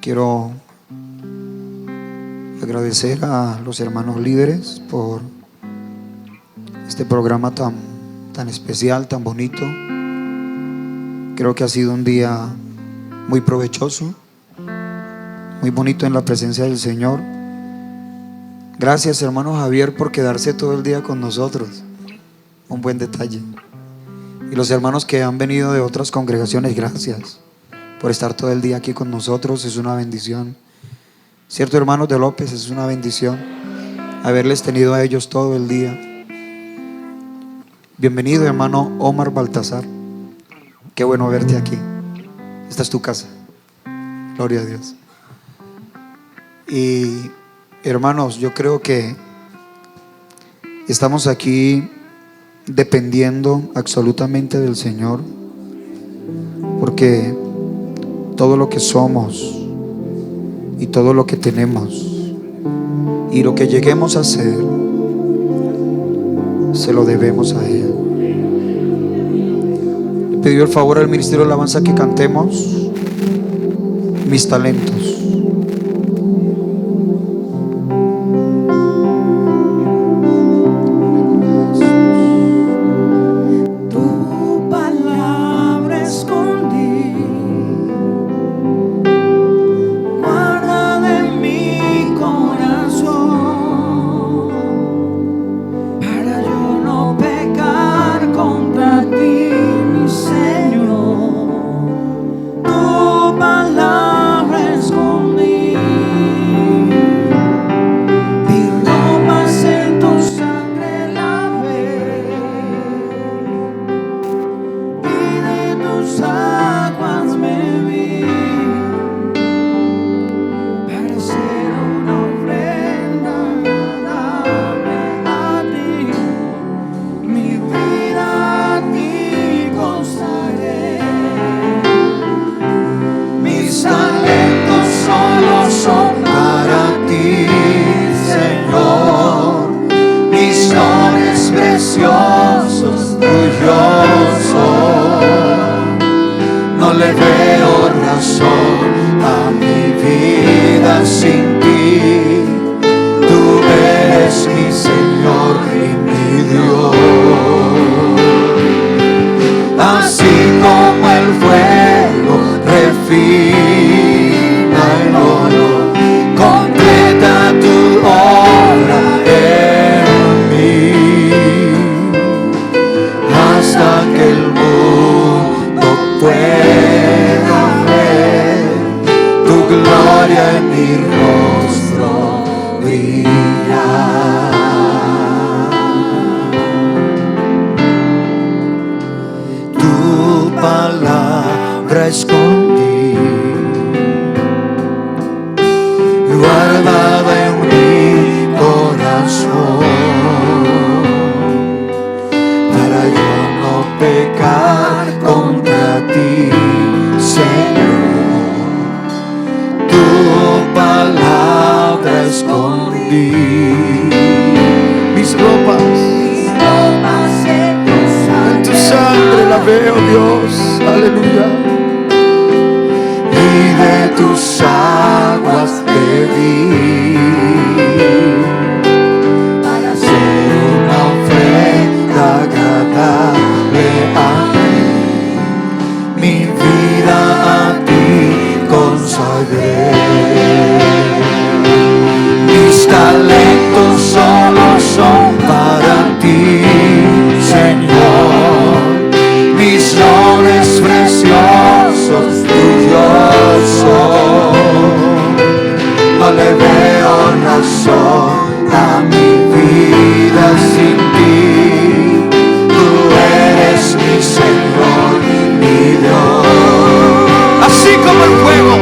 Quiero agradecer a los hermanos líderes por este programa tan especial, tan bonito. Creo que ha sido un día muy provechoso, muy bonito en la presencia del Señor. Gracias, hermano Javier, por quedarse todo el día con nosotros. Un buen detalle. Y los hermanos que han venido de otras congregaciones, gracias por estar todo el día aquí con nosotros. Es una bendición. Cierto, hermanos de López, es una bendición haberles tenido a ellos todo el día. Bienvenido, hermano Omar Baltasar. Qué bueno verte aquí. Esta es tu casa. Gloria a Dios. Y hermanos, yo creo que estamos aquí dependiendo absolutamente del Señor, porque todo lo que somos y todo lo que tenemos y lo que lleguemos a hacer se lo debemos a Él. Le pidió el favor al Ministerio de Alabanza que cantemos Mis Talentos. Así como el fuego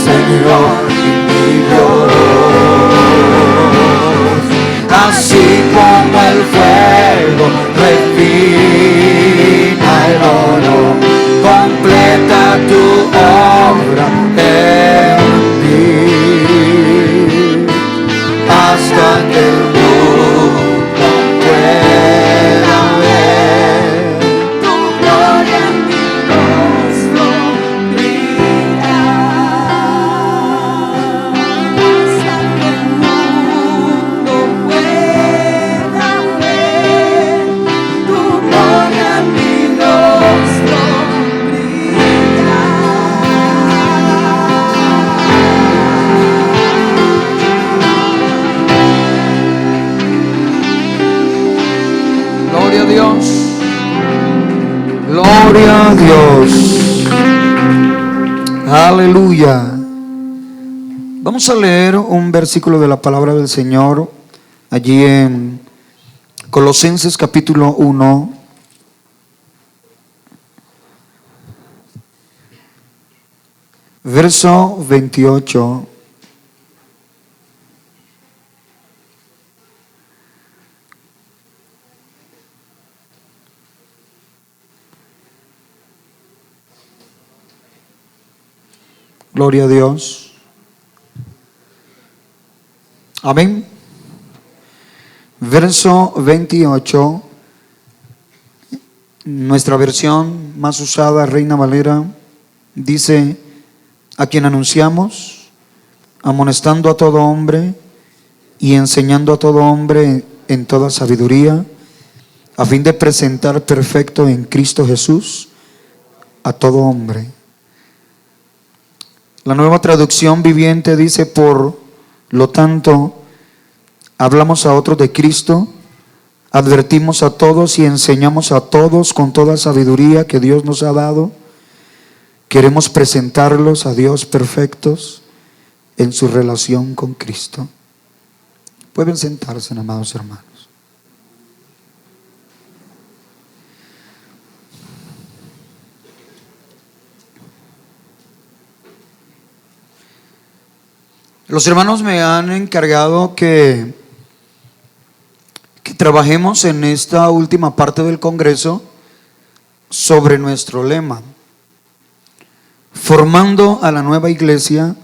Señor y mi Dios. Así como el fuego refina el oro, completa tu obra en mí, hasta que el mundo pueda ver tu gloria en mi rostro brillar, hasta que el mundo pueda ver tu gloria en mi rostro brillar. Gloria a Dios. Gloria a Dios. Aleluya. Vamos a leer un versículo de la palabra del Señor allí en Colosenses capítulo 1. Verso 28. Gloria a Dios. Amén. Verso 28. Nuestra versión más usada, Reina Valera, dice: a quien anunciamos, amonestando a todo hombre y enseñando a todo hombre en toda sabiduría, a fin de presentar perfecto en Cristo Jesús a todo hombre. La Nueva Traducción Viviente dice: por lo tanto, hablamos a otros de Cristo, advertimos a todos y enseñamos a todos con toda sabiduría que Dios nos ha dado. Queremos presentarlos a Dios perfectos en su relación con Cristo. Pueden sentarse, amados hermanos. Los hermanos me han encargado que trabajemos en esta última parte del Congreso sobre nuestro lema: formando a la nueva iglesia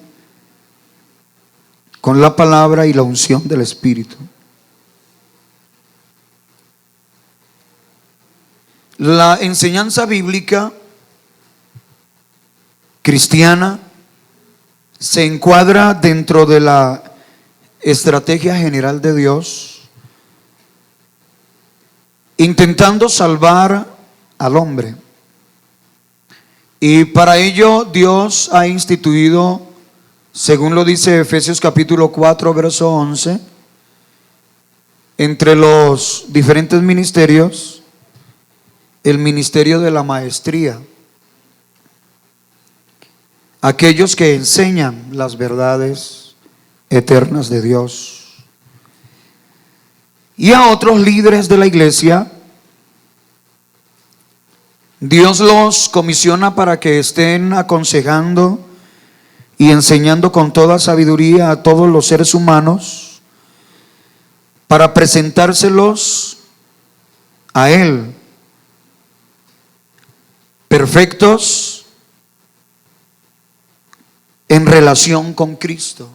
con la palabra y la unción del Espíritu. La enseñanza bíblica cristiana se encuadra dentro de la estrategia general de Dios, intentando salvar al hombre. Y para ello Dios ha instituido, según lo dice Efesios capítulo 4, verso 11, entre los diferentes ministerios, el ministerio de la maestría. Aquellos que enseñan las verdades eternas de Dios. Y a otros líderes de la iglesia, Dios los comisiona para que estén aconsejando y enseñando con toda sabiduría a todos los seres humanos, para presentárselos a Él perfectos en relación con Cristo.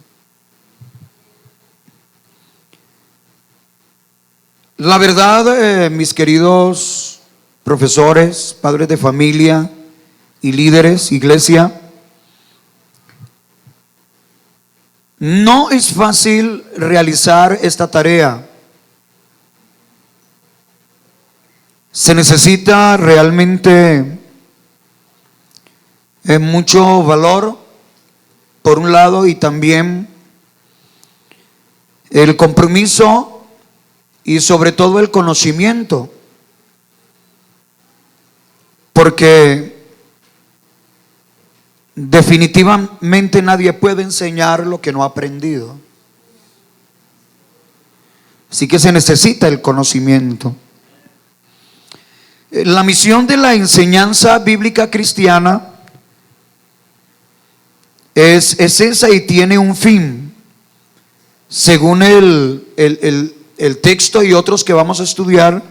La verdad, mis queridos profesores, padres de familia y líderes, iglesia, no es fácil realizar esta tarea. Se necesita realmente mucho valor, por un lado, y también el compromiso y sobre todo el conocimiento, porque definitivamente nadie puede enseñar lo que no ha aprendido. Así que se necesita el conocimiento. La misión de la enseñanza bíblica cristiana es esa y tiene un fin. Según el texto y otros que vamos a estudiar,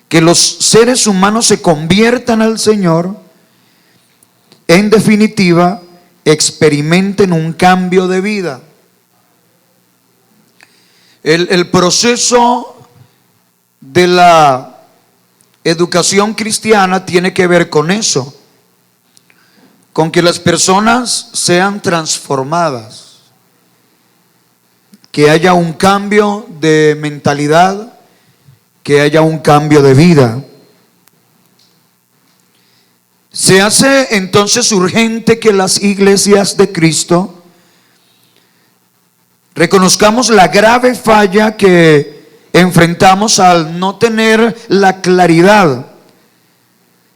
que los seres humanos se conviertan al Señor, en definitiva, experimenten un cambio de vida. El proceso de la educación cristiana tiene que ver con eso, con que las personas sean transformadas, que haya un cambio de mentalidad, que haya un cambio de vida. Se hace entonces urgente que las iglesias de Cristo reconozcamos la grave falla que enfrentamos al no tener la claridad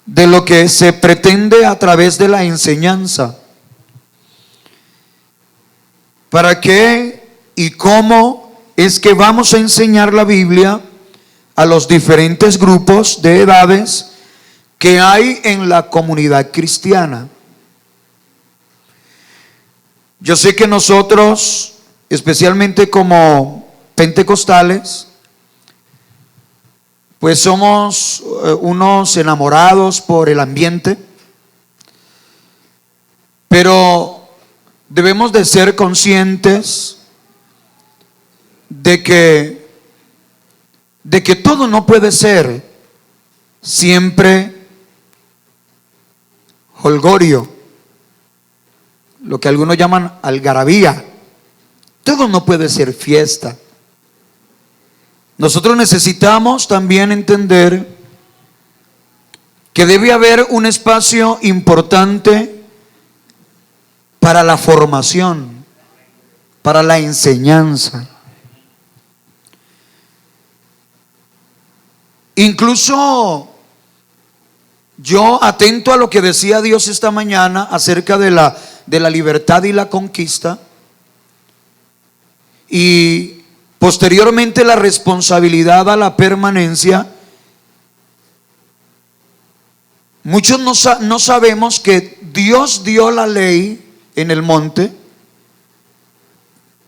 de lo que se pretende a través de la enseñanza. ¿Para qué y cómo es que vamos a enseñar la Biblia a los diferentes grupos de edades que hay en la comunidad cristiana? Yo sé que nosotros, especialmente como pentecostales, pues somos unos enamorados por el ambiente, pero debemos de ser conscientes de que todo no puede ser siempre holgorio, lo que algunos llaman algarabía. Todo no puede ser fiesta. Nosotros necesitamos también entender que debe haber un espacio importante para la formación, para la enseñanza. Incluso yo, atento a lo que decía Dios esta mañana acerca de la libertad y la conquista, y posteriormente la responsabilidad a la permanencia, muchos no sabemos que Dios dio la ley en el monte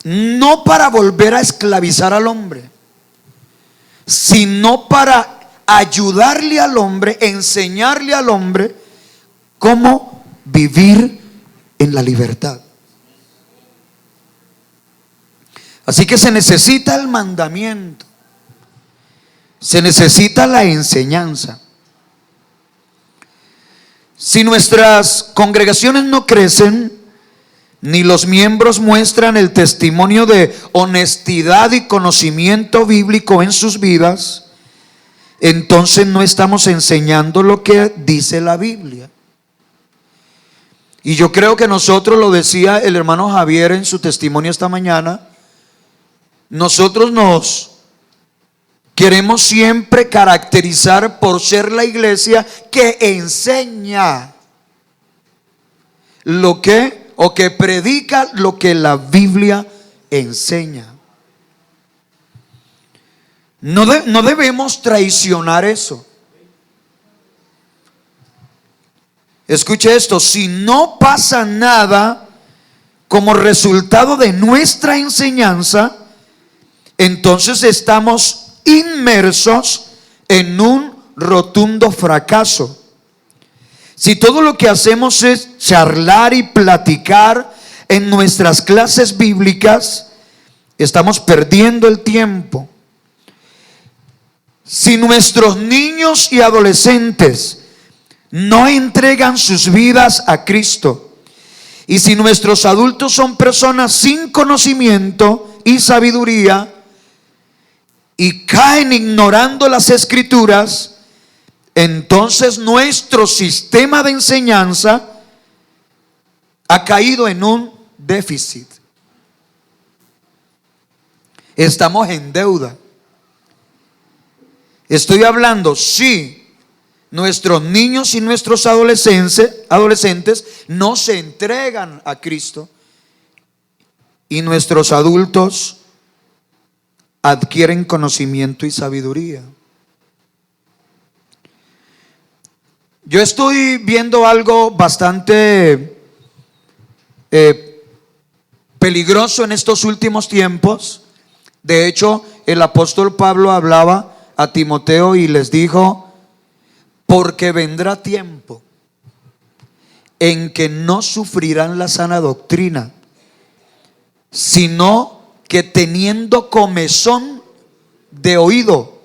no para volver a esclavizar al hombre, sino para ayudarle al hombre, enseñarle al hombre cómo vivir en la libertad. Así que se necesita el mandamiento, se necesita la enseñanza. Si nuestras congregaciones no crecen, ni los miembros muestran el testimonio de honestidad y conocimiento bíblico en sus vidas, entonces no estamos enseñando lo que dice la Biblia. Y yo creo que nosotros, lo decía el hermano Javier en su testimonio esta mañana, nosotros nos queremos siempre caracterizar por ser la iglesia que enseña lo que, o que predica lo que la Biblia enseña. No debemos traicionar eso. Escuche esto: si no pasa nada como resultado de nuestra enseñanza, entonces estamos inmersos en un rotundo fracaso. Si todo lo que hacemos es charlar y platicar en nuestras clases bíblicas, estamos perdiendo el tiempo. Si nuestros niños y adolescentes no entregan sus vidas a Cristo, y si nuestros adultos son personas sin conocimiento y sabiduría y caen ignorando las Escrituras, entonces nuestro sistema de enseñanza ha caído en un déficit. Estamos en deuda. Estoy hablando, si nuestros niños y nuestros adolescentes no se entregan a Cristo, y nuestros adultos adquieren conocimiento y sabiduría. Yo estoy viendo algo bastante peligroso en estos últimos tiempos. De hecho, el apóstol Pablo hablaba a Timoteo y les dijo: porque vendrá tiempo en que no sufrirán la sana doctrina, sino que teniendo comezón de oído,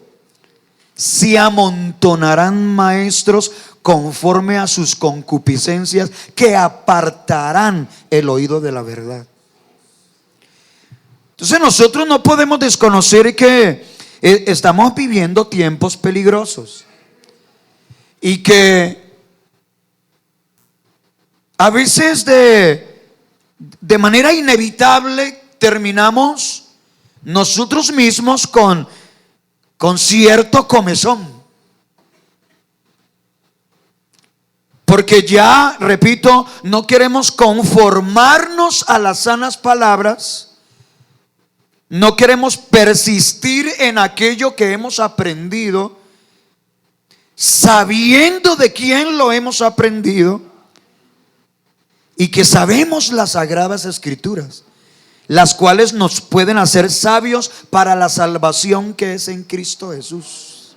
se amontonarán maestros conforme a sus concupiscencias, que apartarán el oído de la verdad. Entonces nosotros no podemos desconocer que estamos viviendo tiempos peligrosos y que a veces de manera inevitable terminamos nosotros mismos con cierto comezón. Porque ya, repito, no queremos conformarnos a las sanas palabras, no queremos persistir en aquello que hemos aprendido, sabiendo de quién lo hemos aprendido y que sabemos las sagradas escrituras, las cuales nos pueden hacer sabios para la salvación que es en Cristo Jesús.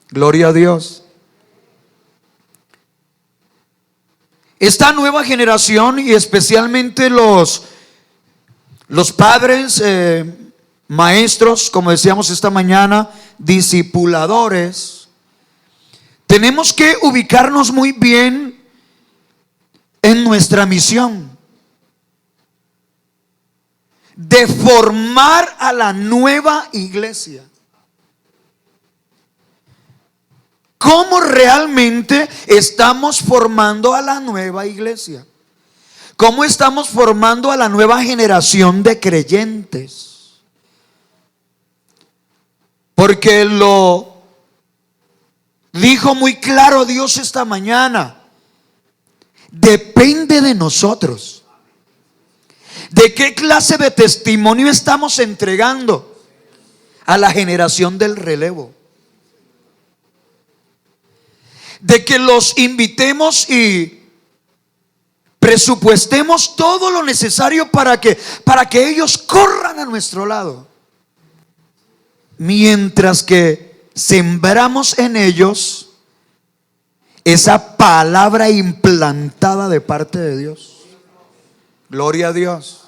Gloria a Dios. Esta nueva generación, y especialmente los padres, maestros, como decíamos esta mañana, discipuladores, tenemos que ubicarnos muy bien en nuestra misión de formar a la nueva iglesia. ¿Cómo realmente estamos formando a la nueva iglesia? ¿Cómo estamos formando a la nueva generación de creyentes? Porque lo dijo muy claro Dios esta mañana. Depende de nosotros. ¿De qué clase de testimonio estamos entregando a la generación del relevo? De que los invitemos y presupuestemos todo lo necesario para que ellos corran a nuestro lado, mientras que sembramos en ellos esa palabra implantada de parte de Dios. Gloria a Dios.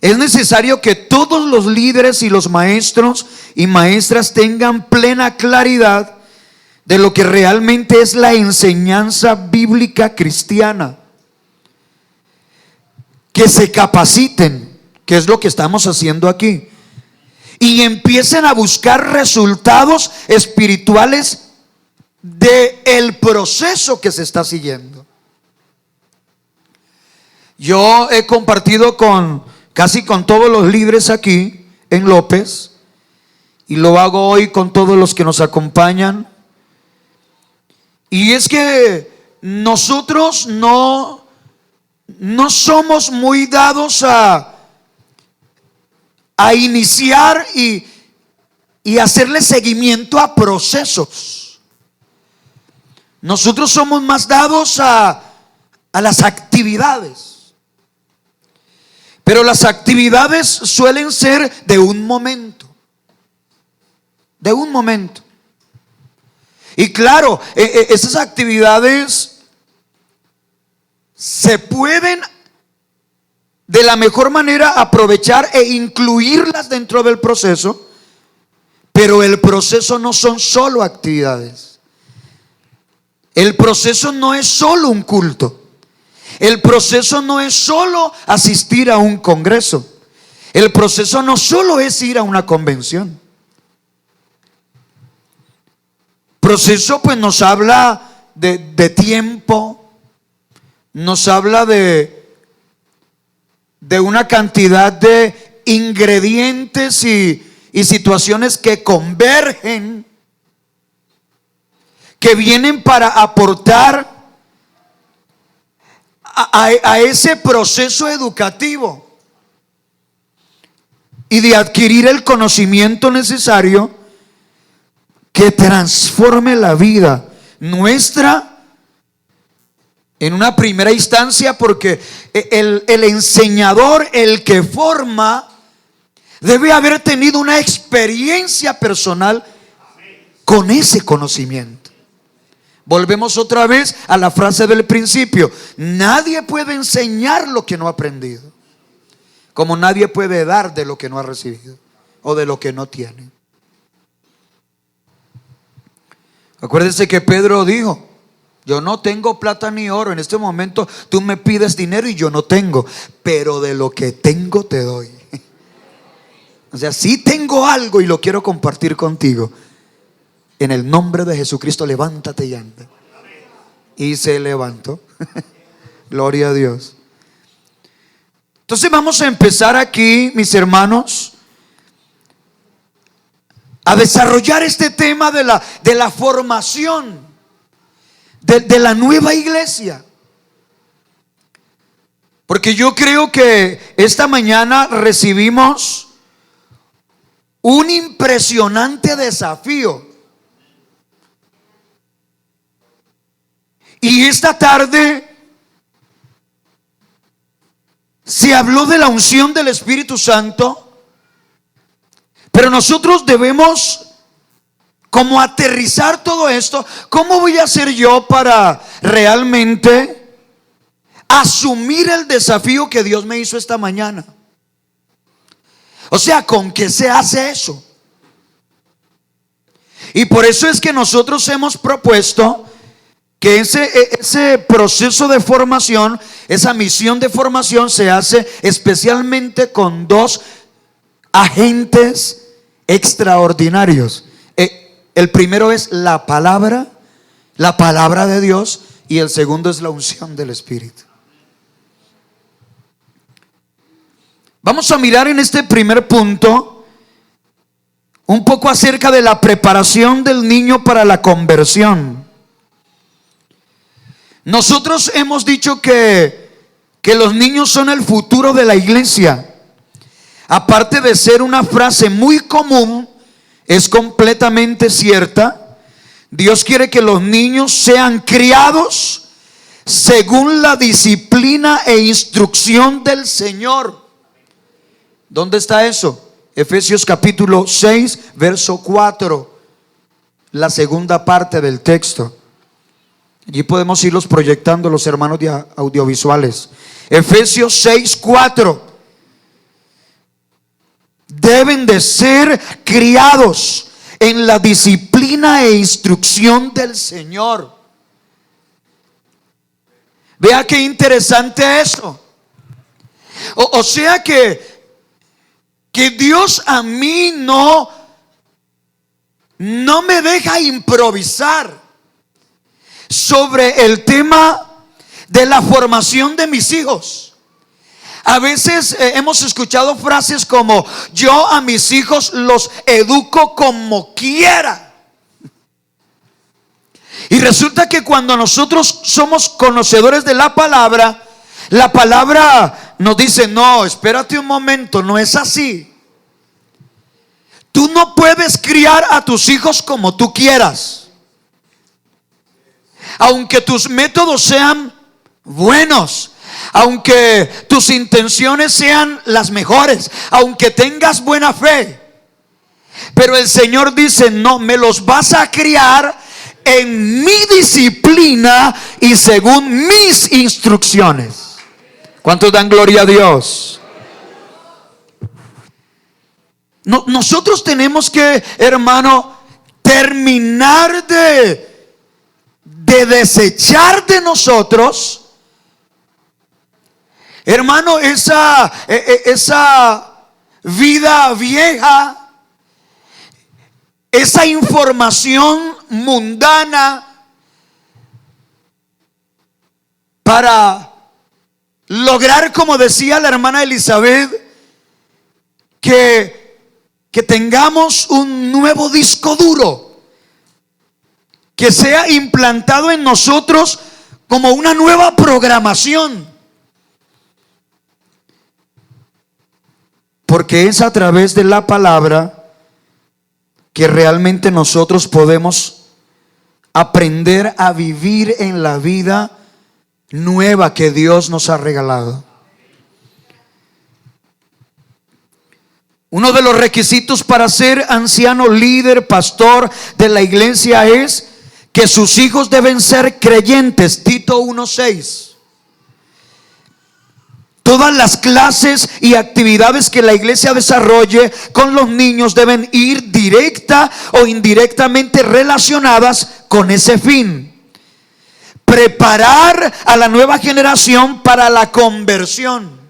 Es necesario que todos los líderes y los maestros y maestras tengan plena claridad de lo que realmente es la enseñanza bíblica cristiana. Que se capaciten, que es lo que estamos haciendo aquí, y empiecen a buscar resultados espirituales del proceso que se está siguiendo. Yo he compartido casi con todos los líderes aquí en López, y lo hago hoy con todos los que nos acompañan, y es que nosotros no somos muy dados a iniciar y hacerle seguimiento a procesos. Nosotros somos más dados a las actividades. Pero las actividades suelen ser de un momento. De un momento. Y claro, esas actividades se pueden de la mejor manera aprovechar e incluirlas dentro del proceso. Pero el proceso no son solo actividades. El proceso no es solo un culto. El proceso no es solo asistir a un congreso. El proceso no solo es ir a una convención. Proceso pues nos habla de tiempo, nos habla de una cantidad de ingredientes y situaciones que convergen, que vienen para aportar a ese proceso educativo y de adquirir el conocimiento necesario que transforme la vida nuestra en una primera instancia, porque el enseñador, el que forma, debe haber tenido una experiencia personal con ese conocimiento. Volvemos otra vez a la frase del principio: nadie puede enseñar lo que no ha aprendido, como nadie puede dar de lo que no ha recibido o de lo que no tiene. Acuérdense que Pedro dijo: yo no tengo plata ni oro. En este momento tú me pides dinero y yo no tengo, pero de lo que tengo te doy. O sea, sí tengo algo y lo quiero compartir contigo. En el nombre de Jesucristo, levántate y anda. Y se levantó. Gloria a Dios. Entonces vamos a empezar aquí, mis hermanos, a desarrollar este tema de la formación de la nueva iglesia. Porque yo creo que esta mañana recibimos un impresionante desafío. Y esta tarde se habló de la unción del Espíritu Santo, pero nosotros debemos como aterrizar todo esto. ¿Cómo voy a hacer yo para realmente asumir el desafío que Dios me hizo esta mañana? O sea, ¿con qué se hace eso? Y por eso es que nosotros hemos propuesto que ese proceso de formación, esa misión de formación, se hace especialmente con dos agentes extraordinarios. El primero es la palabra de Dios, y el segundo es la unción del Espíritu. Vamos a mirar en este primer punto un poco acerca de la preparación del niño para la conversión. Nosotros hemos dicho que los niños son el futuro de la iglesia. Aparte de ser una frase muy común, es completamente cierta. Dios quiere que los niños sean criados según la disciplina e instrucción del Señor. ¿Dónde está eso? Efesios capítulo 6, verso 4, la segunda parte del texto. Allí podemos irlos proyectando los hermanos de audiovisuales. Efesios 6, 4. Deben de ser criados en la disciplina e instrucción del Señor. Vea qué interesante eso. O sea que Dios a mí no me deja improvisar sobre el tema de la formación de mis hijos. A veces hemos escuchado frases como: yo a mis hijos los educo como quiera. Y resulta que cuando nosotros somos conocedores de la palabra nos dice: no, espérate un momento, no es así. Tú no puedes criar a tus hijos como tú quieras. Aunque tus métodos sean buenos, aunque tus intenciones sean las mejores, aunque tengas buena fe, pero el Señor dice: no, me los vas a criar en mi disciplina y según mis instrucciones. ¿Cuántos dan gloria a Dios? Nosotros tenemos que, hermano, terminar de desechar de nosotros, hermano, esa vida vieja, esa información mundana, para lograr, como decía la hermana Elizabeth, que tengamos un nuevo disco duro, que sea implantado en nosotros como una nueva programación. Porque es a través de la palabra que realmente nosotros podemos aprender a vivir en la vida nueva que Dios nos ha regalado. Uno de los requisitos para ser anciano, líder, pastor de la iglesia es que sus hijos deben ser creyentes. Tito 1:6. Todas las clases y actividades que la iglesia desarrolle con los niños deben ir directa o indirectamente relacionadas con ese fin. Preparar a la nueva generación para la conversión.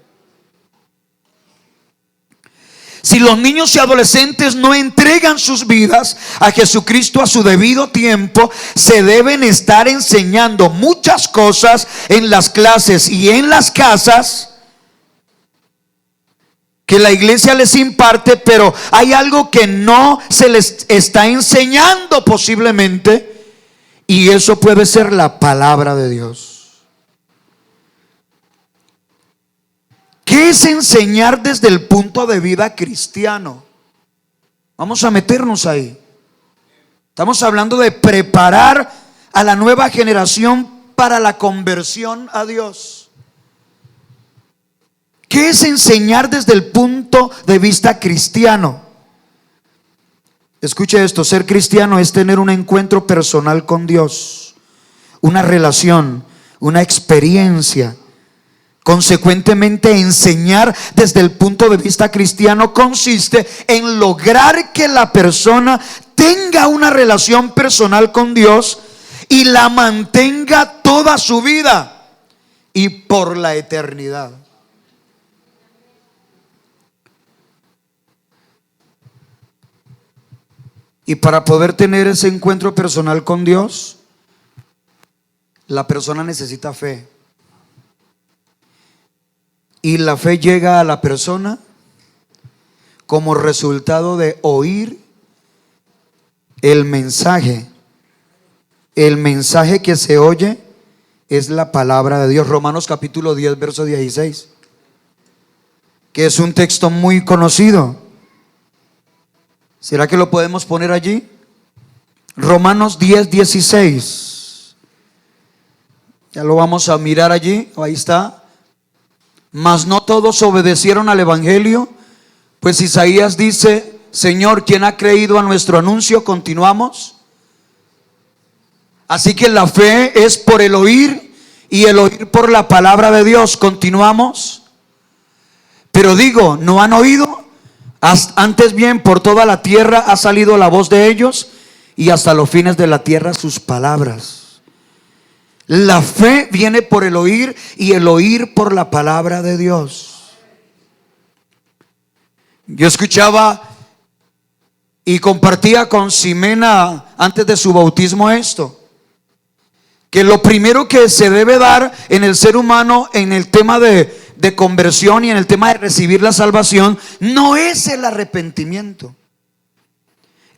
Si los niños y adolescentes no entregan sus vidas a Jesucristo a su debido tiempo, se deben estar enseñando muchas cosas en las clases y en las casas que la iglesia les imparte, pero hay algo que no se les está enseñando posiblemente, y eso puede ser la palabra de Dios. ¿Qué es enseñar desde el punto de vista cristiano? Vamos a meternos ahí. Estamos hablando de preparar a la nueva generación para la conversión a Dios. ¿Qué es enseñar desde el punto de vista cristiano? Escuche esto: ser cristiano es tener un encuentro personal con Dios, una relación, una experiencia. Consecuentemente, enseñar desde el punto de vista cristiano consiste en lograr que la persona tenga una relación personal con Dios y la mantenga toda su vida y por la eternidad. Y para poder tener ese encuentro personal con Dios, la persona necesita fe. Y la fe llega a la persona como resultado de oír el mensaje. El mensaje que se oye es la palabra de Dios. Romanos capítulo 10, verso 16, que es un texto muy conocido. ¿Será que lo podemos poner allí? Romanos 10, 16. Ya lo vamos a mirar allí. Ahí está. Mas no todos obedecieron al evangelio, pues Isaías dice: Señor, ¿quién ha creído a nuestro anuncio? Continuamos. Así que la fe es por el oír, y el oír por la palabra de Dios. Continuamos. Pero digo, ¿no han oído? Antes bien, por toda la tierra ha salido la voz de ellos, y hasta los fines de la tierra sus palabras. La fe viene por el oír, y el oír por la palabra de Dios. Yo escuchaba y compartía con Ximena antes de su bautismo esto, que lo primero que se debe dar en el ser humano en el tema de conversión y en el tema de recibir la salvación no es el arrepentimiento,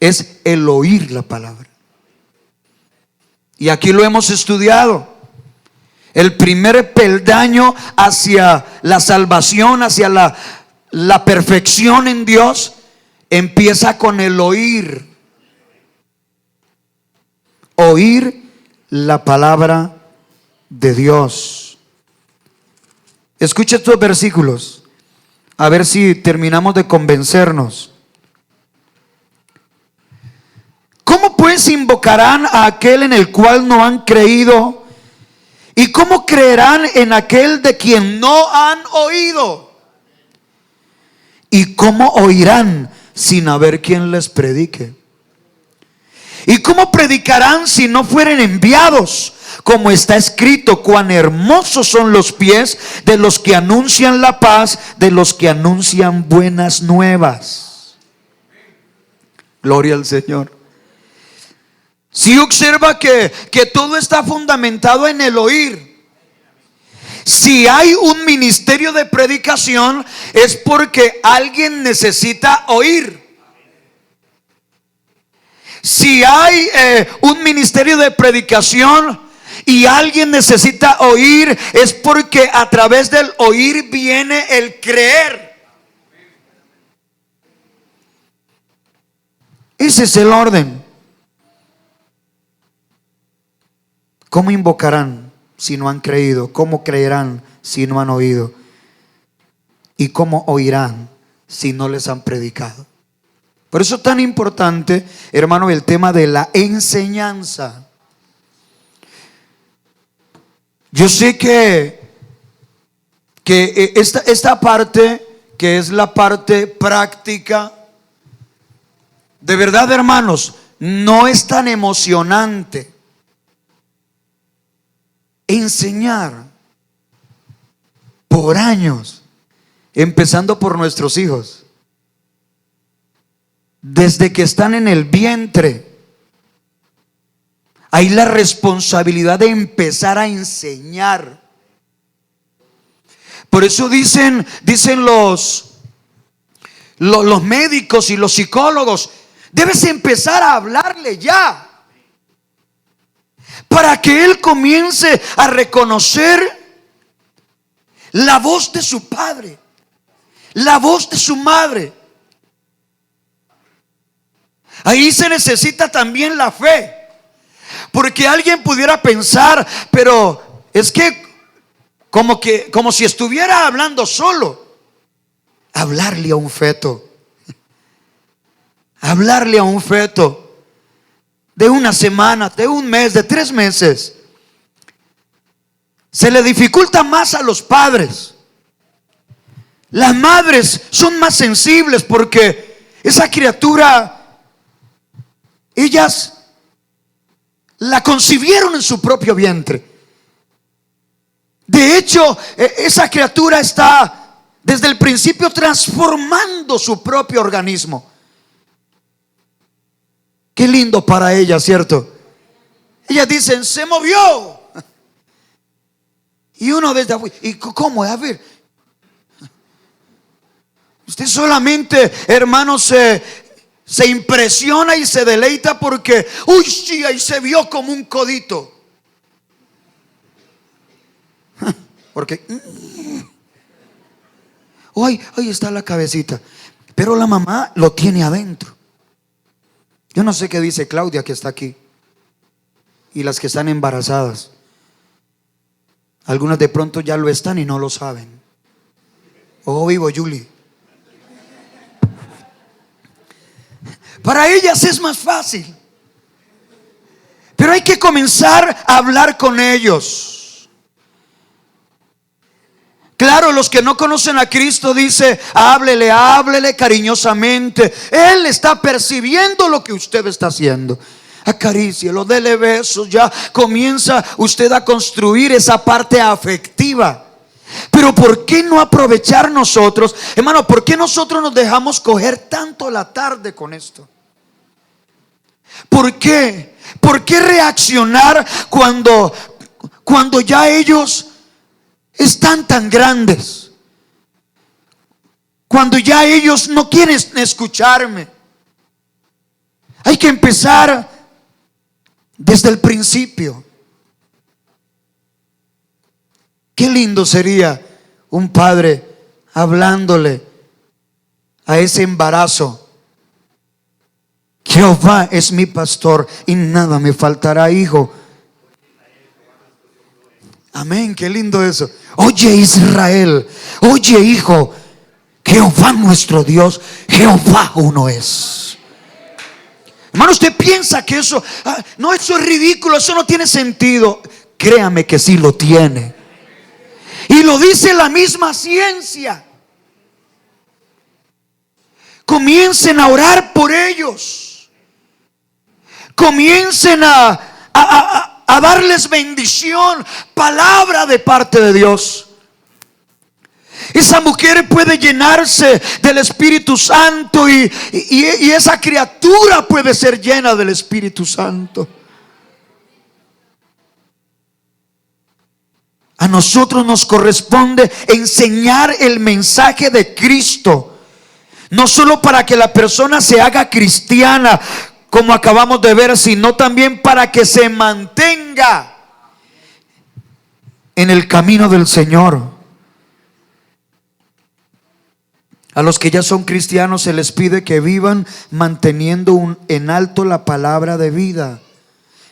es el oír la palabra. Y aquí lo hemos estudiado. El primer peldaño hacia la salvación, hacia la perfección en Dios, empieza con el oír. Oír la palabra de Dios. Escuche estos versículos, a ver si terminamos de convencernos. ¿Cómo pues invocarán a aquel en el cual no han creído? ¿Y cómo creerán en aquel de quien no han oído? ¿Y cómo oirán sin haber quien les predique? ¿Y cómo predicarán si no fueren enviados? Como está escrito: cuán hermosos son los pies de los que anuncian la paz, de los que anuncian buenas nuevas. Gloria al Señor. Si observa que todo está fundamentado en el oír. Si hay un ministerio de predicación, es porque alguien necesita oír. Si hay un ministerio de predicación y alguien necesita oír, es porque a través del oír viene el creer. Ese es el orden. ¿Cómo invocarán si no han creído? ¿Cómo creerán si no han oído? ¿Y cómo oirán si no les han predicado? Por eso es tan importante, hermano, el tema de la enseñanza. Yo sé que esta parte, que es la parte práctica, de verdad, hermanos, no es tan emocionante enseñar por años, empezando por nuestros hijos, desde que están en el vientre. Hay la responsabilidad de empezar a enseñar. Por eso dicen los médicos y los psicólogos: debes empezar a hablarle ya, para que él comience a reconocer la voz de su padre, la voz de su madre. Ahí se necesita también la fe, porque alguien pudiera pensar: pero es que como si estuviera hablando solo. Hablarle a un feto, hablarle a un feto de una semana, de un mes, de 3 meses, se le dificulta más a los padres. Las madres son más sensibles, porque esa criatura, ellas la concibieron en su propio vientre. De hecho, esa criatura está desde el principio transformando su propio organismo. Qué lindo para ella, ¿cierto? Ellas dicen: se movió. Y uno desde afuera: ¿y cómo? A ver, usted solamente, hermano, se impresiona y se deleita porque, uy, sí, ahí se vio como un codito. Porque ahí está la cabecita. Pero la mamá lo tiene adentro. Yo no sé qué dice Claudia, que está aquí, y las que están embarazadas. Algunas de pronto ya lo están y no lo saben. Ojo vivo, Julie. Para ellas es más fácil, pero hay que comenzar a hablar con ellos. Claro, los que no conocen a Cristo, dice: háblele cariñosamente. Él está percibiendo lo que usted está haciendo. Acarícielo, dele besos. Ya comienza usted a construir esa parte afectiva. Pero ¿por qué no aprovechar nosotros, hermano? ¿Por qué nosotros nos dejamos coger tanto la tarde con esto? ¿Por qué? ¿Por qué reaccionar cuando ya ellos están tan grandes? Cuando ya ellos no quieren escucharme. Hay que empezar desde el principio. Qué lindo sería un padre hablándole a ese embarazo: Jehová es mi pastor y nada me faltará, hijo. Amén, qué lindo eso. Oye, Israel, oye, hijo, Jehová nuestro Dios, Jehová uno es. Hermano, usted piensa que eso eso es ridículo, eso no tiene sentido. Créame que sí lo tiene. Y lo dice la misma ciencia. Comiencen a orar por ellos. Comiencen a darles bendición, palabra de parte de Dios. Esa mujer puede llenarse del Espíritu Santo y esa criatura puede ser llena del Espíritu Santo. A nosotros nos corresponde enseñar el mensaje de Cristo, no solo para que la persona se haga cristiana, como acabamos de ver, sino también para que se mantenga en el camino del Señor. A los que ya son cristianos se les pide que vivan manteniendo en alto la palabra de vida.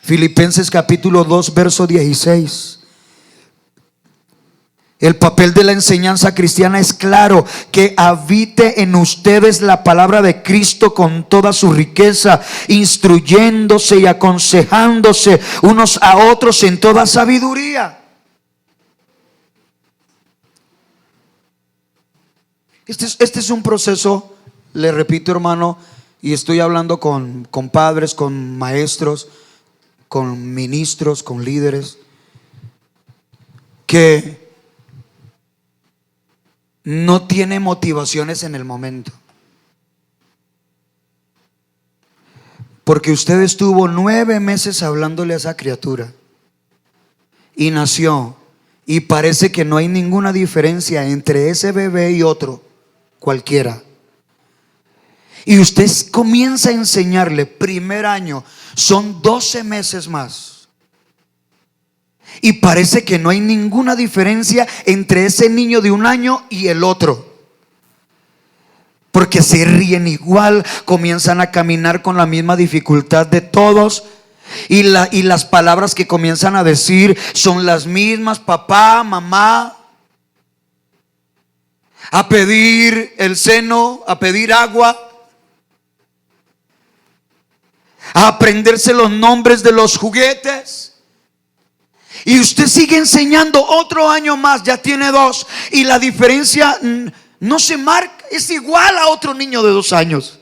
Filipenses capítulo 2 verso 16. El papel de la enseñanza cristiana es claro: que habite en ustedes la palabra de Cristo con toda su riqueza, instruyéndose y aconsejándose unos a otros en toda sabiduría. Este es un proceso, le repito, hermano, y estoy hablando con padres, con maestros, con ministros, con líderes, que no tiene motivaciones en el momento. Porque usted estuvo 9 meses hablándole a esa criatura y nació, y parece que no hay ninguna diferencia entre ese bebé y otro cualquiera. Y usted comienza a enseñarle, primer año, son 12 meses más, y parece que no hay ninguna diferencia entre ese niño de 1 año y el otro, porque se ríen igual, comienzan a caminar con la misma dificultad de todos, y las palabras que comienzan a decir son las mismas: papá, mamá, a pedir el seno, a pedir agua, a aprenderse los nombres de los juguetes. Y usted sigue enseñando otro año más, ya tiene 2, y la diferencia no se marca, es igual a otro niño de 2 años.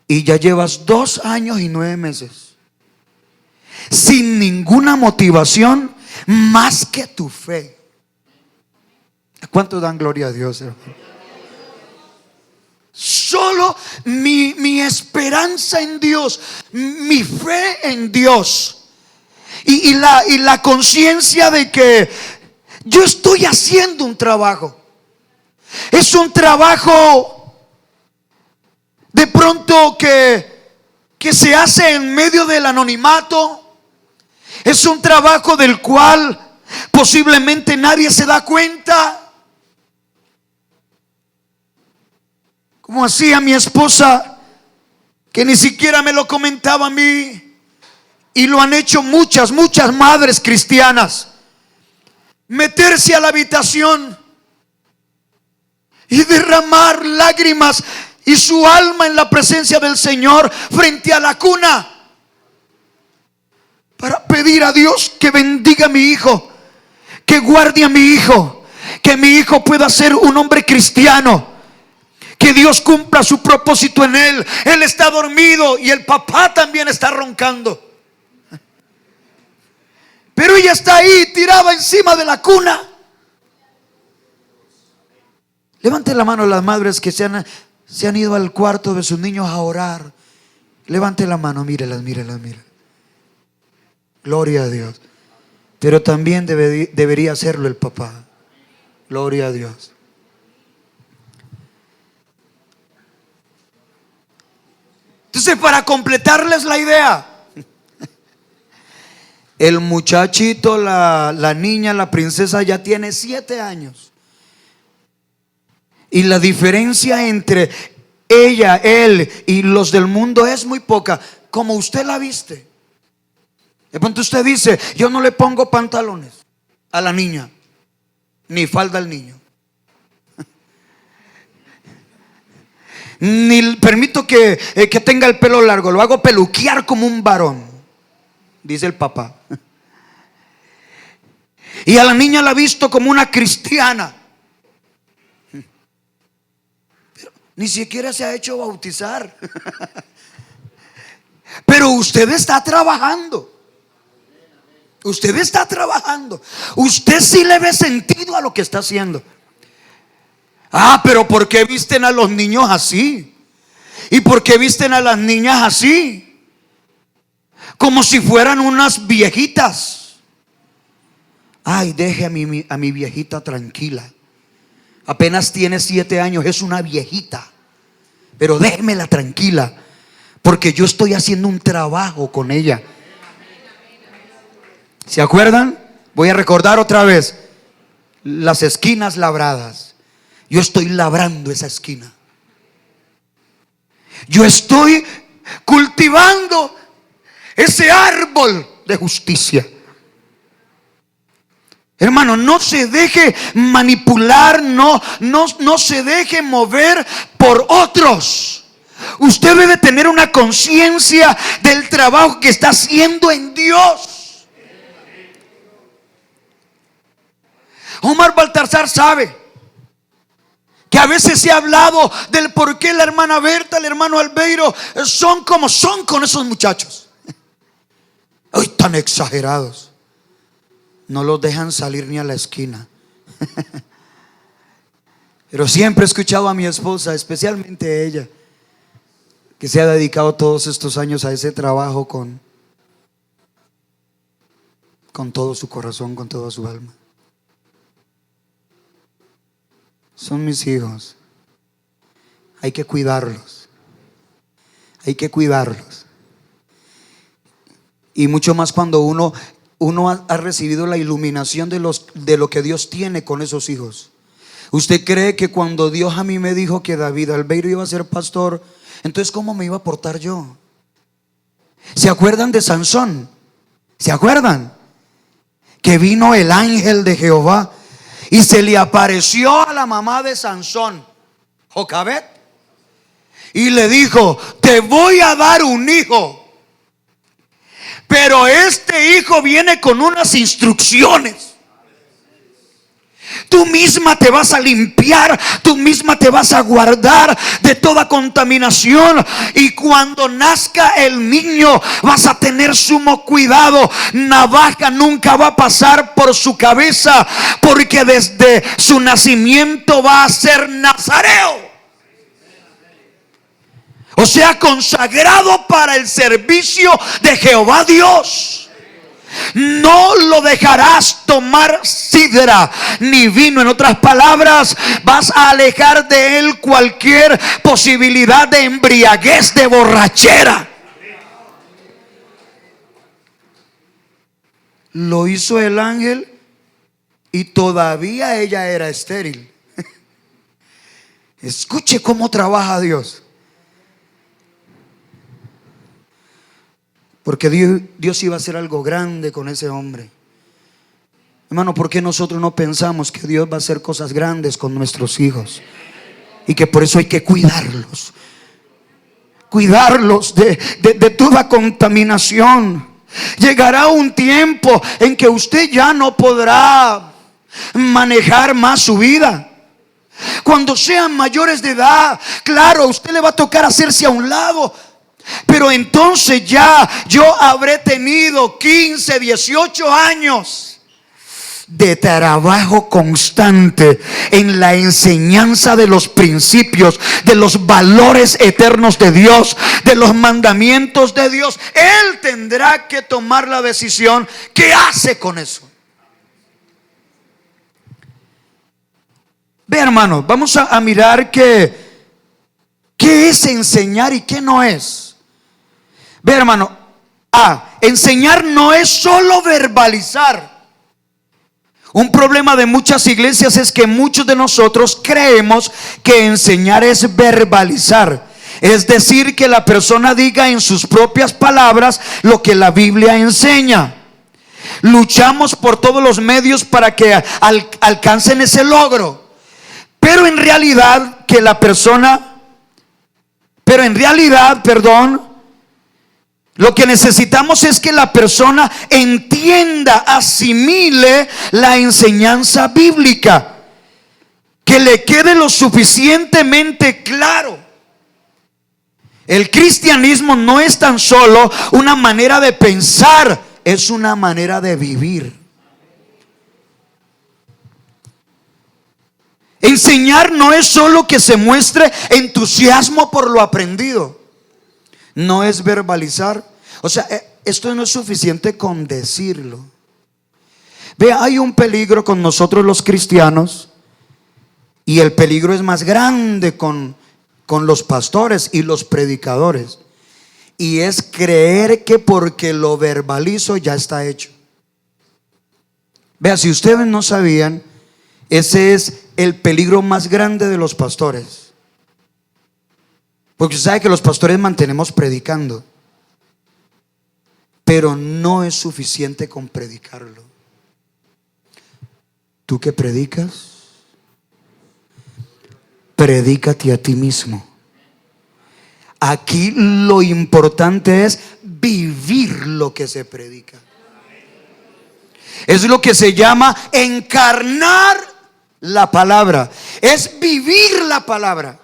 Y ya llevas 2 años y 9 meses sin ninguna motivación más que tu fe. ¿Cuántos dan gloria a Dios, hermano? Solo mi esperanza en Dios, mi fe en Dios, y la conciencia de que yo estoy haciendo un trabajo. Es un trabajo de pronto que se hace en medio del anonimato. Es un trabajo del cual posiblemente nadie se da cuenta. Como hacía mi esposa, que ni siquiera me lo comentaba a mí, y lo han hecho muchas madres cristianas: meterse a la habitación y derramar lágrimas y su alma en la presencia del Señor frente a la cuna, para pedir a Dios que bendiga a mi hijo, que guarde a mi hijo, que mi hijo pueda ser un hombre cristiano, que Dios cumpla su propósito en él. Él está dormido y el papá también está roncando, pero ella está ahí tirada encima de la cuna. Levante la mano las madres que se han ido al cuarto de sus niños a orar. Levante la mano, mírelas. Gloria a Dios. Pero también debería hacerlo el papá. Gloria a Dios. Entonces, para completarles la idea, el muchachito, la niña, la princesa ya tiene 7 años. Y la diferencia entre ella, él y los del mundo es muy poca, como usted la viste. De pronto usted dice: yo no le pongo pantalones a la niña, ni falda al niño, ni permito que tenga el pelo largo, lo hago peluquear como un varón, dice el papá. Y a la niña la ha visto como una cristiana, pero ni siquiera se ha hecho bautizar. Pero usted está trabajando. Usted está trabajando. Usted sí le ve sentido a lo que está haciendo. Pero ¿por qué visten a los niños así? ¿Y por qué visten a las niñas así? Como si fueran unas viejitas. Deje a mi viejita tranquila. Apenas tiene 7 años, es una viejita. Pero déjemela tranquila, porque yo estoy haciendo un trabajo con ella. ¿Se acuerdan? Voy a recordar otra vez: las esquinas labradas. yo estoy labrando esa esquina. Yo estoy cultivando ese árbol de justicia. Hermano, no se deje manipular, no se deje mover por otros. Usted debe tener una conciencia del trabajo que está haciendo en Dios. Omar Baltasar sabe que a veces se ha hablado del por qué la hermana Berta, el hermano Albeiro son como son con esos muchachos. Ay, tan exagerados. No los dejan salir ni a la esquina. Pero siempre he escuchado a mi esposa, especialmente a ella, que se ha dedicado todos estos años a ese trabajo con todo su corazón, con toda su alma. Son mis hijos. Hay que cuidarlos. Hay que cuidarlos. Y mucho más cuando uno ha recibido la iluminación de lo que Dios tiene con esos hijos. ¿Usted cree que cuando Dios a mí me dijo que David Albeiro iba a ser pastor, entonces cómo me iba a portar yo? ¿Se acuerdan de Sansón? ¿Se acuerdan? Que vino el ángel de Jehová y se le apareció a la mamá de Sansón, Jocabet, y le dijo: te voy a dar un hijo, pero este hijo viene con unas instrucciones. Tú misma te vas a limpiar, tú misma te vas a guardar de toda contaminación, y cuando nazca el niño vas a tener sumo cuidado. Navaja nunca va a pasar por su cabeza, porque desde su nacimiento va a ser nazareo. O sea, consagrado para el servicio de Jehová Dios. No lo dejarás tomar sidra ni vino. En otras palabras, vas a alejar de él cualquier posibilidad de embriaguez, de borrachera. Lo hizo el ángel y todavía ella era estéril. Escuche cómo trabaja Dios. Porque Dios iba a hacer algo grande con ese hombre. Hermano, ¿por qué nosotros no pensamos que Dios va a hacer cosas grandes con nuestros hijos? Y que por eso hay que cuidarlos. Cuidarlos de toda contaminación. Llegará un tiempo en que usted ya no podrá manejar más su vida. Cuando sean mayores de edad, claro, a usted le va a tocar hacerse a un lado. Pero entonces ya yo habré tenido 15, 18 años de trabajo constante en la enseñanza de los principios, de los valores eternos de Dios, de los mandamientos de Dios. Él tendrá que tomar la decisión. ¿Qué hace con eso? Ve, hermano, vamos a mirar qué es enseñar y qué no es. Ve, hermano, enseñar no es solo verbalizar. Un problema de muchas iglesias es que muchos de nosotros creemos que enseñar es verbalizar. Es decir, que la persona diga en sus propias palabras lo que la Biblia enseña. Luchamos por todos los medios para que alcancen ese logro. Pero en realidad, lo que necesitamos es que la persona entienda, asimile la enseñanza bíblica, que le quede lo suficientemente claro. El cristianismo no es tan solo una manera de pensar, es una manera de vivir. Enseñar no es solo que se muestre entusiasmo por lo aprendido. No es verbalizar. O sea, esto no es suficiente con decirlo. Vea, hay un peligro con nosotros los cristianos, y el peligro es más grande con los pastores y los predicadores, y es creer que porque lo verbalizo ya está hecho. Vea, si ustedes no sabían, Ese es el peligro más grande de los pastores. Porque usted sabe que los pastores mantenemos predicando, pero no es suficiente con predicarlo. Tú que predicas, predícate a ti mismo. Aquí lo importante es vivir lo que se predica. Es lo que se llama encarnar la palabra. Es vivir la palabra.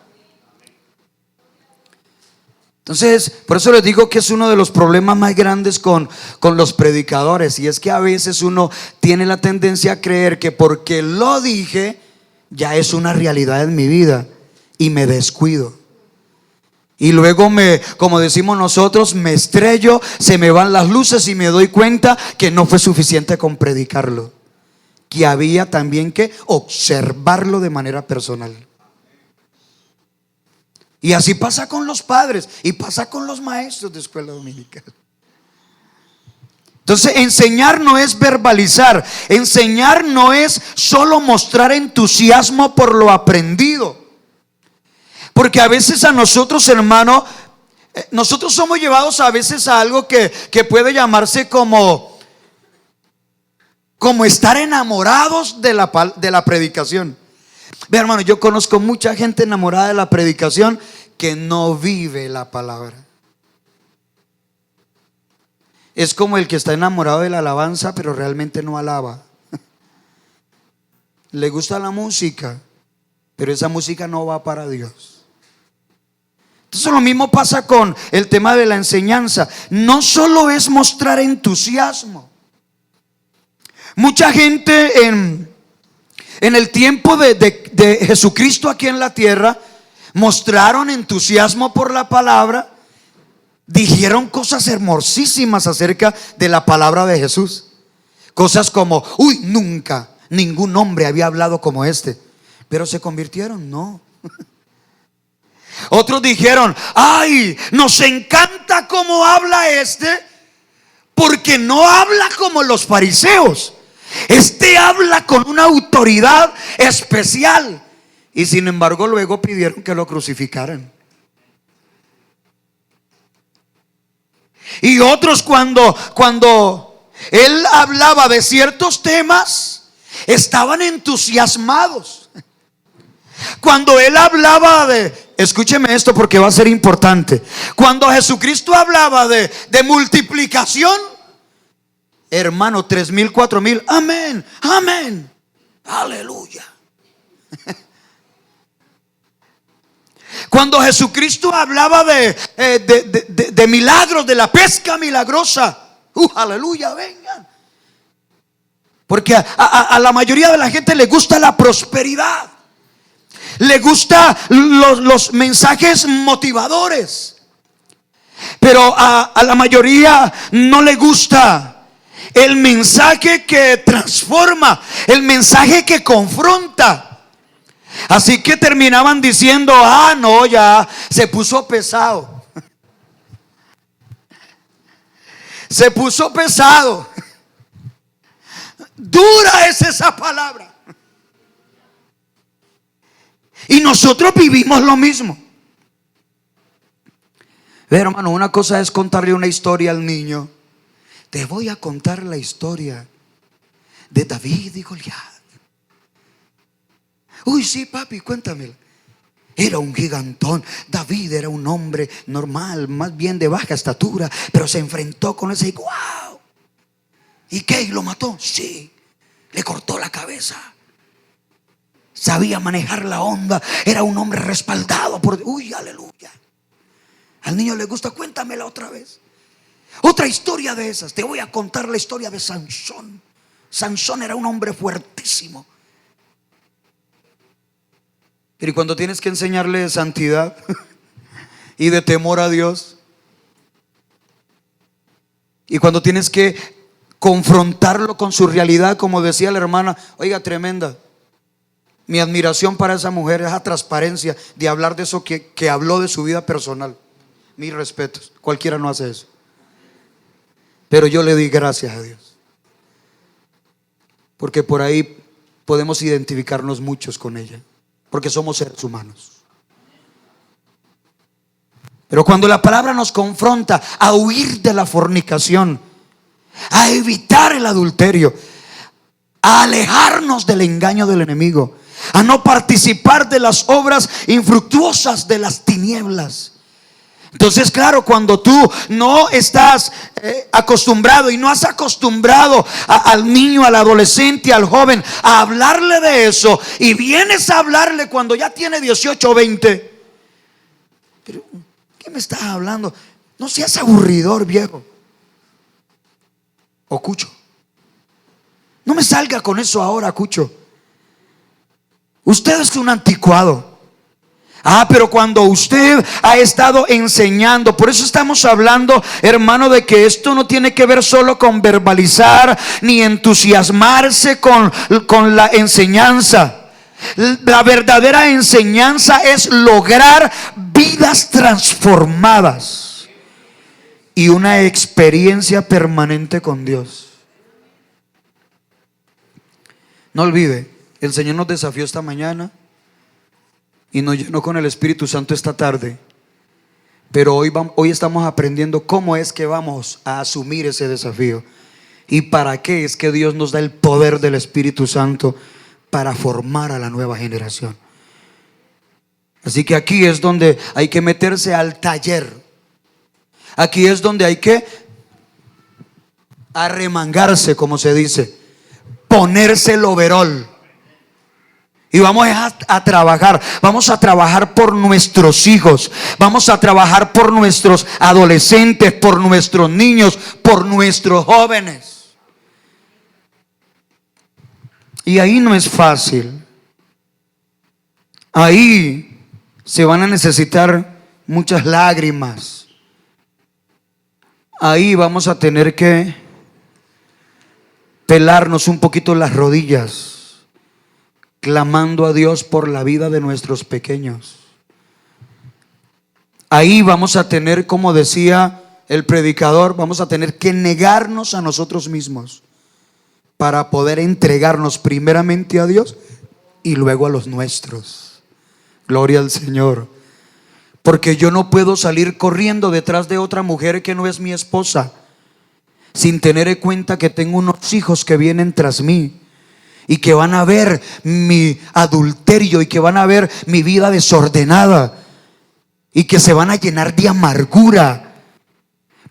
Entonces, por eso les digo que es uno de los problemas más grandes con los predicadores. Y es que a veces uno tiene la tendencia a creer que porque lo dije, ya es una realidad en mi vida, y me descuido. Y luego como decimos nosotros, me estrello, se me van las luces y me doy cuenta que no fue suficiente con predicarlo, que había también que observarlo de manera personal. Y así pasa con los padres y pasa con los maestros de escuela dominical. Entonces, enseñar no es verbalizar. Enseñar no es solo mostrar entusiasmo por lo aprendido. Porque a veces a nosotros, hermano, nosotros somos llevados a veces a algo que puede llamarse como estar enamorados de la predicación. Ve, hermano, yo conozco mucha gente enamorada de la predicación que no vive la palabra. Es como el que está enamorado de la alabanza, pero realmente no alaba. Le gusta la música, pero esa música no va para Dios. Entonces lo mismo pasa con el tema de la enseñanza. No solo es mostrar entusiasmo. Mucha gente en el tiempo de Jesucristo aquí en la tierra mostraron entusiasmo por la palabra. Dijeron cosas hermosísimas acerca de la palabra de Jesús. Cosas como, uy, nunca ningún hombre había hablado como este. Pero se convirtieron, no. Otros dijeron, ay, nos encanta cómo habla este, porque no habla como los fariseos. Este habla con una autoridad especial. Y sin embargo luego pidieron que lo crucificaran. Y otros cuando él hablaba de ciertos temas, estaban entusiasmados. Cuando él hablaba escúcheme esto porque va a ser importante. Cuando Jesucristo hablaba de multiplicación, hermano, 3,000, 4,000, amén, amén, aleluya. Cuando Jesucristo hablaba de milagros, de la pesca milagrosa, aleluya, vengan. Porque a la mayoría de la gente le gusta la prosperidad, le gusta los mensajes motivadores, pero a la mayoría no le gusta el mensaje que transforma, el mensaje que confronta. Así que terminaban diciendo, no, ya se puso pesado. Se puso pesado. Dura es esa palabra. Y nosotros vivimos lo mismo. Ve, hermano, una cosa es contarle una historia al niño. Te voy a contar la historia de David y Goliat. Uy, sí, papi, cuéntamela. Era un gigantón. David era un hombre normal, más bien de baja estatura, pero se enfrentó con ese. ¡Wow! ¿Y qué? ¿Y lo mató? Sí, le cortó la cabeza. Sabía manejar la onda. Era un hombre respaldado por. Uy, aleluya. Al niño le gusta, cuéntamela otra vez. Otra historia de esas. Te voy a contar la historia de Sansón. Sansón era un hombre fuertísimo. Y cuando tienes que enseñarle de santidad y de temor a Dios, y cuando tienes que confrontarlo con su realidad, como decía la hermana, oiga, tremenda. Mi admiración para esa mujer es la transparencia de hablar de eso que habló de su vida personal. Mis respetos, cualquiera no hace eso. Pero yo le di gracias a Dios, porque por ahí podemos identificarnos muchos con ella, porque somos seres humanos. Pero cuando la palabra nos confronta a huir de la fornicación, a evitar el adulterio, a alejarnos del engaño del enemigo, a no participar de las obras infructuosas de las tinieblas. Entonces, claro, cuando tú no estás acostumbrado y no has acostumbrado al niño, al adolescente, al joven a hablarle de eso, y vienes a hablarle cuando ya tiene 18 o 20, pero ¿qué me estás hablando? No seas aburridor, viejo o Cucho. No me salga con eso ahora, Cucho. Usted es un anticuado. Pero cuando usted ha estado enseñando, por eso estamos hablando, hermano, de que esto no tiene que ver solo con verbalizar ni entusiasmarse con la enseñanza. La verdadera enseñanza es lograr vidas transformadas y una experiencia permanente con Dios. No olvide, el Señor nos desafió esta mañana y nos llenó con el Espíritu Santo esta tarde. Pero hoy estamos aprendiendo cómo es que vamos a asumir ese desafío y para qué es que Dios nos da el poder del Espíritu Santo para formar a la nueva generación. Así que aquí es donde hay que meterse al taller. Aquí es donde hay que arremangarse, como se dice, ponerse el overol. Y vamos a trabajar. Vamos a trabajar por nuestros hijos. Vamos a trabajar por nuestros adolescentes, por nuestros niños, por nuestros jóvenes. Y ahí no es fácil. Ahí se van a necesitar muchas lágrimas. Ahí vamos a tener que pelarnos un poquito las rodillas, clamando a Dios por la vida de nuestros pequeños. Ahí vamos a tener, como decía el predicador, vamos a tener que negarnos a nosotros mismos para poder entregarnos primeramente a Dios y luego a los nuestros. Gloria al Señor. Porque yo no puedo salir corriendo detrás de otra mujer que no es mi esposa sin tener en cuenta que tengo unos hijos que vienen tras mí y que van a ver mi adulterio y que van a ver mi vida desordenada y que se van a llenar de amargura.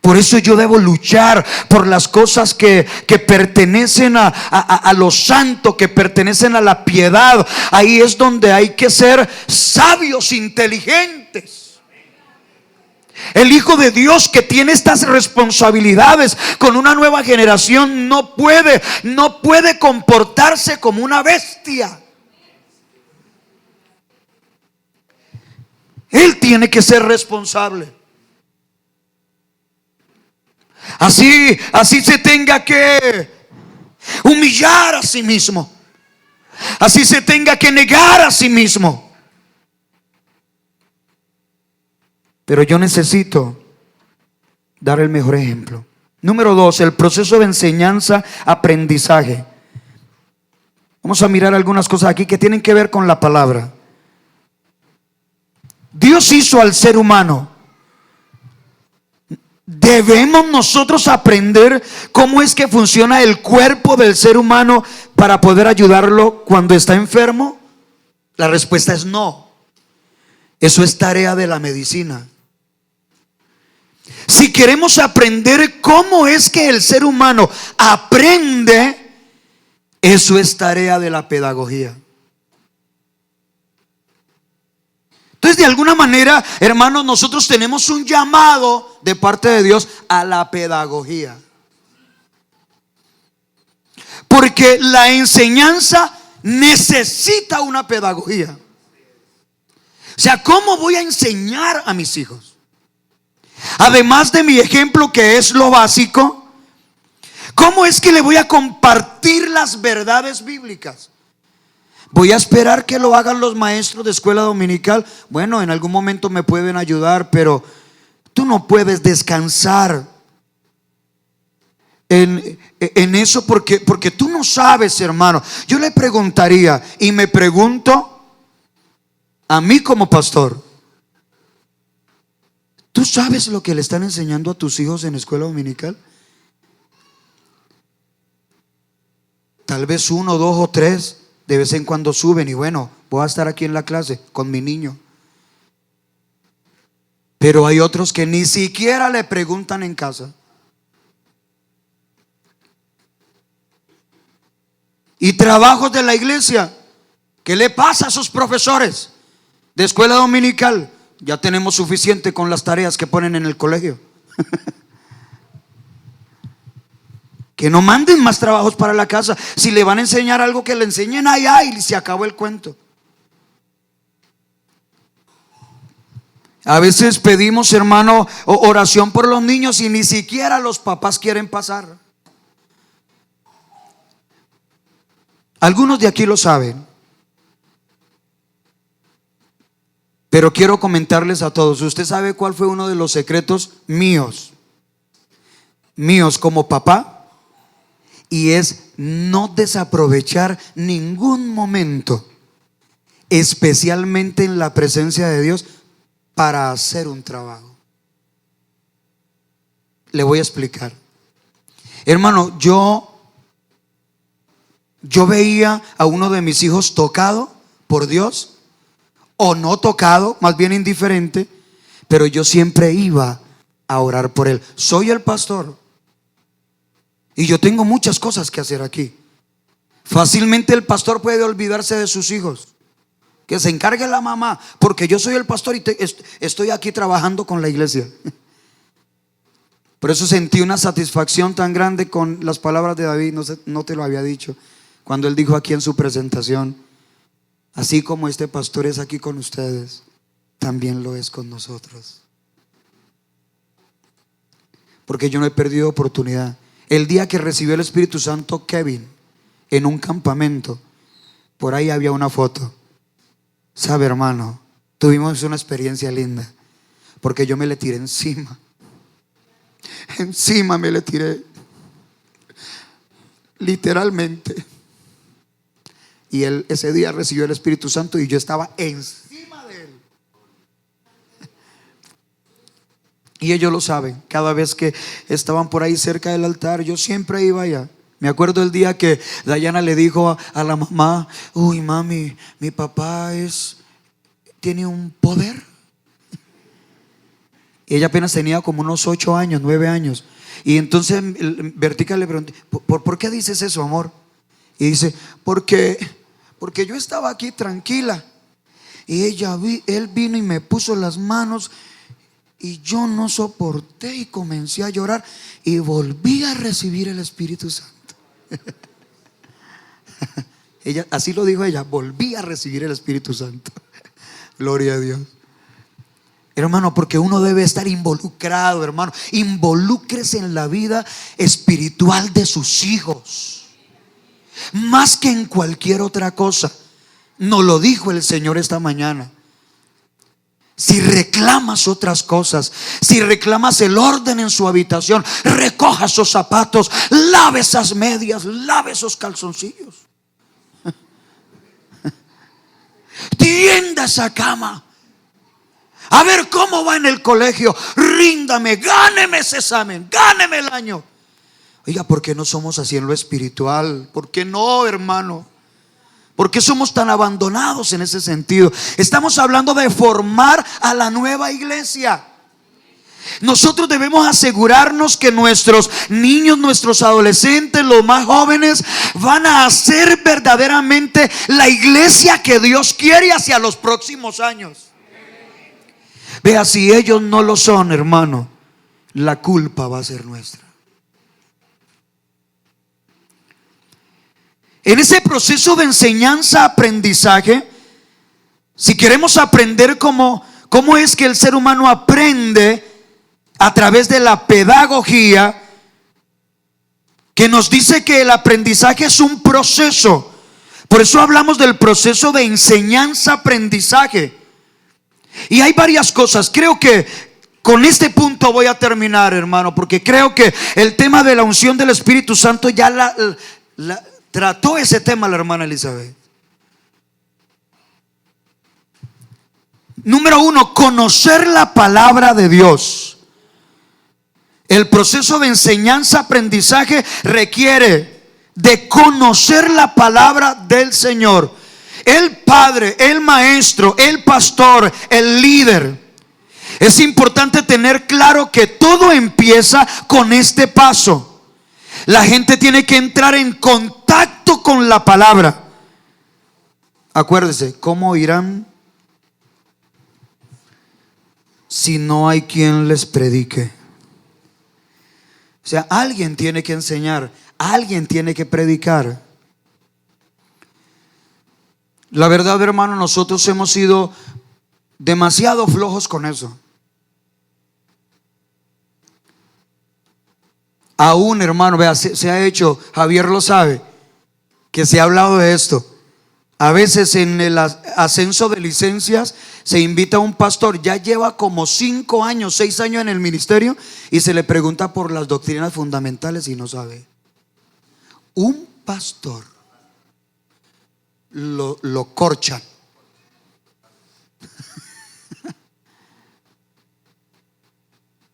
Por eso yo debo luchar por las cosas que pertenecen a lo santo, que pertenecen a la piedad. Ahí es donde hay que ser sabios, inteligentes. El Hijo de Dios que tiene estas responsabilidades con una nueva generación no puede comportarse como una bestia. Él tiene que ser responsable. Así se tenga que humillar a sí mismo, así se tenga que negar a sí mismo. Pero yo necesito dar el mejor ejemplo. Número 2, el proceso de enseñanza-aprendizaje. Vamos a mirar algunas cosas aquí que tienen que ver con la palabra. Dios hizo al ser humano. ¿Debemos nosotros aprender cómo es que funciona el cuerpo del ser humano para poder ayudarlo cuando está enfermo? La respuesta es no. Eso es tarea de la medicina. Si queremos aprender cómo es que el ser humano aprende, eso es tarea de la pedagogía. Entonces, de alguna manera, hermanos, nosotros tenemos un llamado de parte de Dios a la pedagogía. Porque la enseñanza necesita una pedagogía. O sea, ¿cómo voy a enseñar a mis hijos? Además de mi ejemplo, que es lo básico, ¿cómo es que le voy a compartir las verdades bíblicas? ¿Voy a esperar que lo hagan los maestros de escuela dominical? Bueno, en algún momento me pueden ayudar, pero tú no puedes descansar en eso, porque tú no sabes, hermano. Yo le preguntaría y me pregunto a mí como pastor: ¿tú sabes lo que le están enseñando a tus hijos en escuela dominical? Tal vez 1, 2 o 3 de vez en cuando suben y bueno, voy a estar aquí en la clase con mi niño. Pero hay otros que ni siquiera le preguntan en casa. Y trabajos de la iglesia, ¿qué le pasa a esos profesores de escuela dominical? Ya tenemos suficiente con las tareas que ponen en el colegio. Que no manden más trabajos para la casa. Si le van a enseñar algo, que le enseñen allá y se acabó el cuento. A veces pedimos, hermano, oración por los niños y ni siquiera los papás quieren pasar. Algunos de aquí lo saben, pero quiero comentarles a todos. ¿Usted sabe cuál fue uno de los secretos míos como papá? Y es no desaprovechar ningún momento, especialmente en la presencia de Dios, para hacer un trabajo. Le voy a explicar. Hermano, yo veía a uno de mis hijos tocado por Dios, o no tocado, más bien indiferente, pero yo siempre iba a orar por él. Soy el pastor y yo tengo muchas cosas que hacer aquí. Fácilmente el pastor puede olvidarse de sus hijos. Que se encargue la mamá, porque yo soy el pastor y estoy aquí trabajando con la iglesia. Por eso sentí una satisfacción tan grande con las palabras de David. No te lo había dicho, cuando él dijo aquí en su presentación: así como este pastor es aquí con ustedes, también lo es con nosotros. Porque yo no he perdido oportunidad. El día que recibió el Espíritu Santo Kevin en un campamento, por ahí había una foto. Sabe, hermano, tuvimos una experiencia linda, porque yo me le tiré encima. Encima me le tiré, literalmente. Y él ese día recibió el Espíritu Santo y yo estaba encima de él. Y ellos lo saben. Cada vez que estaban por ahí cerca del altar, yo siempre iba allá. Me acuerdo el día que Dayana le dijo a la mamá: uy, mami, mi papá tiene un poder. Y ella apenas tenía como unos 8 años, 9 años. Y entonces Vertica le preguntó: ¿por qué dices eso, amor? Y dice: porque yo estaba aquí tranquila y él vino y me puso las manos y yo no soporté y comencé a llorar y volví a recibir el Espíritu Santo. Ella, así lo dijo ella: volví a recibir el Espíritu Santo. Gloria a Dios. Hermano, porque uno debe estar involucrado, hermano. Involúcrese en la vida espiritual de sus hijos, más que en cualquier otra cosa. Nos lo dijo el Señor esta mañana. Si reclamas otras cosas, si reclamas el orden en su habitación, recoja esos zapatos, lave esas medias, lave esos calzoncillos, tienda esa cama, a ver cómo va en el colegio, ríndame, gáneme ese examen, gáneme el año. Oiga, ¿por qué no somos así en lo espiritual? ¿Por qué no, hermano? ¿Por qué somos tan abandonados en ese sentido? Estamos hablando de formar a la nueva iglesia. Nosotros debemos asegurarnos que nuestros niños, nuestros adolescentes, los más jóvenes, van a hacer verdaderamente la iglesia que Dios quiere hacia los próximos años. Vea, si ellos no lo son, hermano, la culpa va a ser nuestra. En ese proceso de enseñanza-aprendizaje, si queremos aprender cómo es que el ser humano aprende a través de la pedagogía, que nos dice que el aprendizaje es un proceso. Por eso hablamos del proceso de enseñanza-aprendizaje. Y hay varias cosas. Creo que Con este punto voy a terminar, hermano, porque creo que el tema de la unción del Espíritu Santo ya trató ese tema la hermana Elizabeth. Número uno, conocer la palabra de Dios. El proceso de enseñanza-aprendizaje requiere de conocer la palabra del Señor. El padre, el maestro, el pastor, el líder. Es importante tener claro que todo empieza con este paso. La gente tiene que entrar en contacto con la palabra. Acuérdese, ¿cómo irán si no hay quien les predique? O sea, alguien tiene que enseñar, alguien tiene que predicar. La verdad, hermano, nosotros hemos sido demasiado flojos con eso. Aún, hermano, vea, se ha hecho, Javier lo sabe, que se ha hablado de esto. A veces en el ascenso de licencias se invita a un pastor, ya lleva como 5 años, 6 años en el ministerio, y se le pregunta por las doctrinas fundamentales y no sabe. Un pastor lo corchan.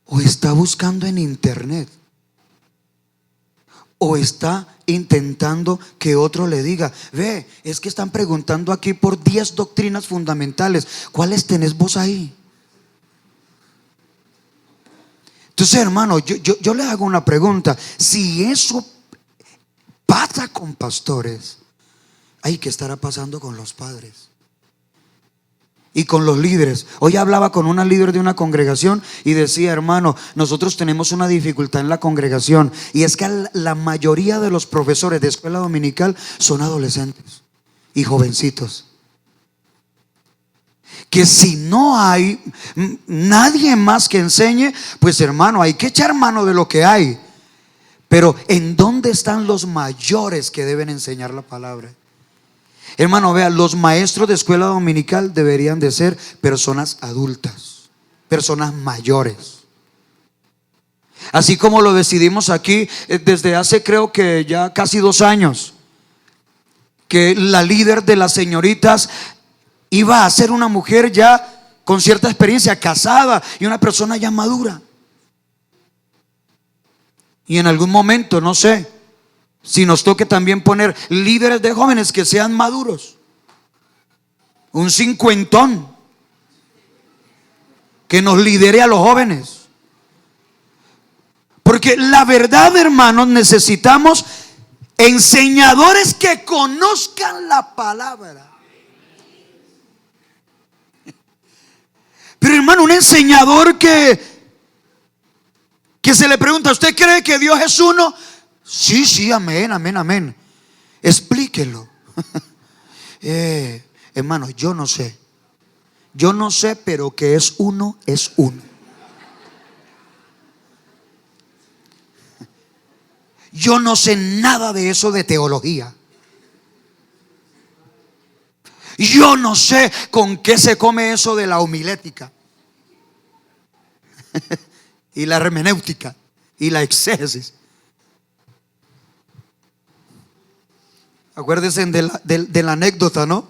O está buscando en internet, o está intentando que otro le diga: ve, es que están preguntando aquí por 10 doctrinas fundamentales, ¿cuáles tenés vos ahí? Entonces, hermano, yo le hago una pregunta. Si eso pasa con pastores, ay, ¿qué estará pasando con los padres? Y con los líderes. Hoy hablaba con una líder de una congregación y decía: hermano, nosotros tenemos una dificultad en la congregación, y es que la mayoría de los profesores de escuela dominical son adolescentes y jovencitos, que si no hay nadie más que enseñe, pues hermano, hay que echar mano de lo que hay. Pero ¿en dónde están los mayores que deben enseñar la palabra? Hermano, vea, los maestros de escuela dominical deberían de ser personas adultas, personas mayores. Así como lo decidimos aquí desde hace, creo que ya casi 2 años, que la líder de las señoritas iba a ser una mujer ya con cierta experiencia, casada, y una persona ya madura. Y en algún momento, no sé si nos toque también poner líderes de jóvenes que sean maduros, un cincuentón que nos lidere a los jóvenes. Porque la verdad, hermanos, necesitamos enseñadores que conozcan la palabra. Pero hermano, un enseñador que se le pregunta: ¿usted cree que Dios es uno? Sí, sí, amén, amén, amén. Explíquelo. Hermano, yo no sé. Yo no sé, pero que es uno, es uno. Yo no sé nada de eso de teología. Yo no sé con qué se come eso de la homilética y la hermenéutica y la exégesis. Acuérdense de la anécdota, ¿no?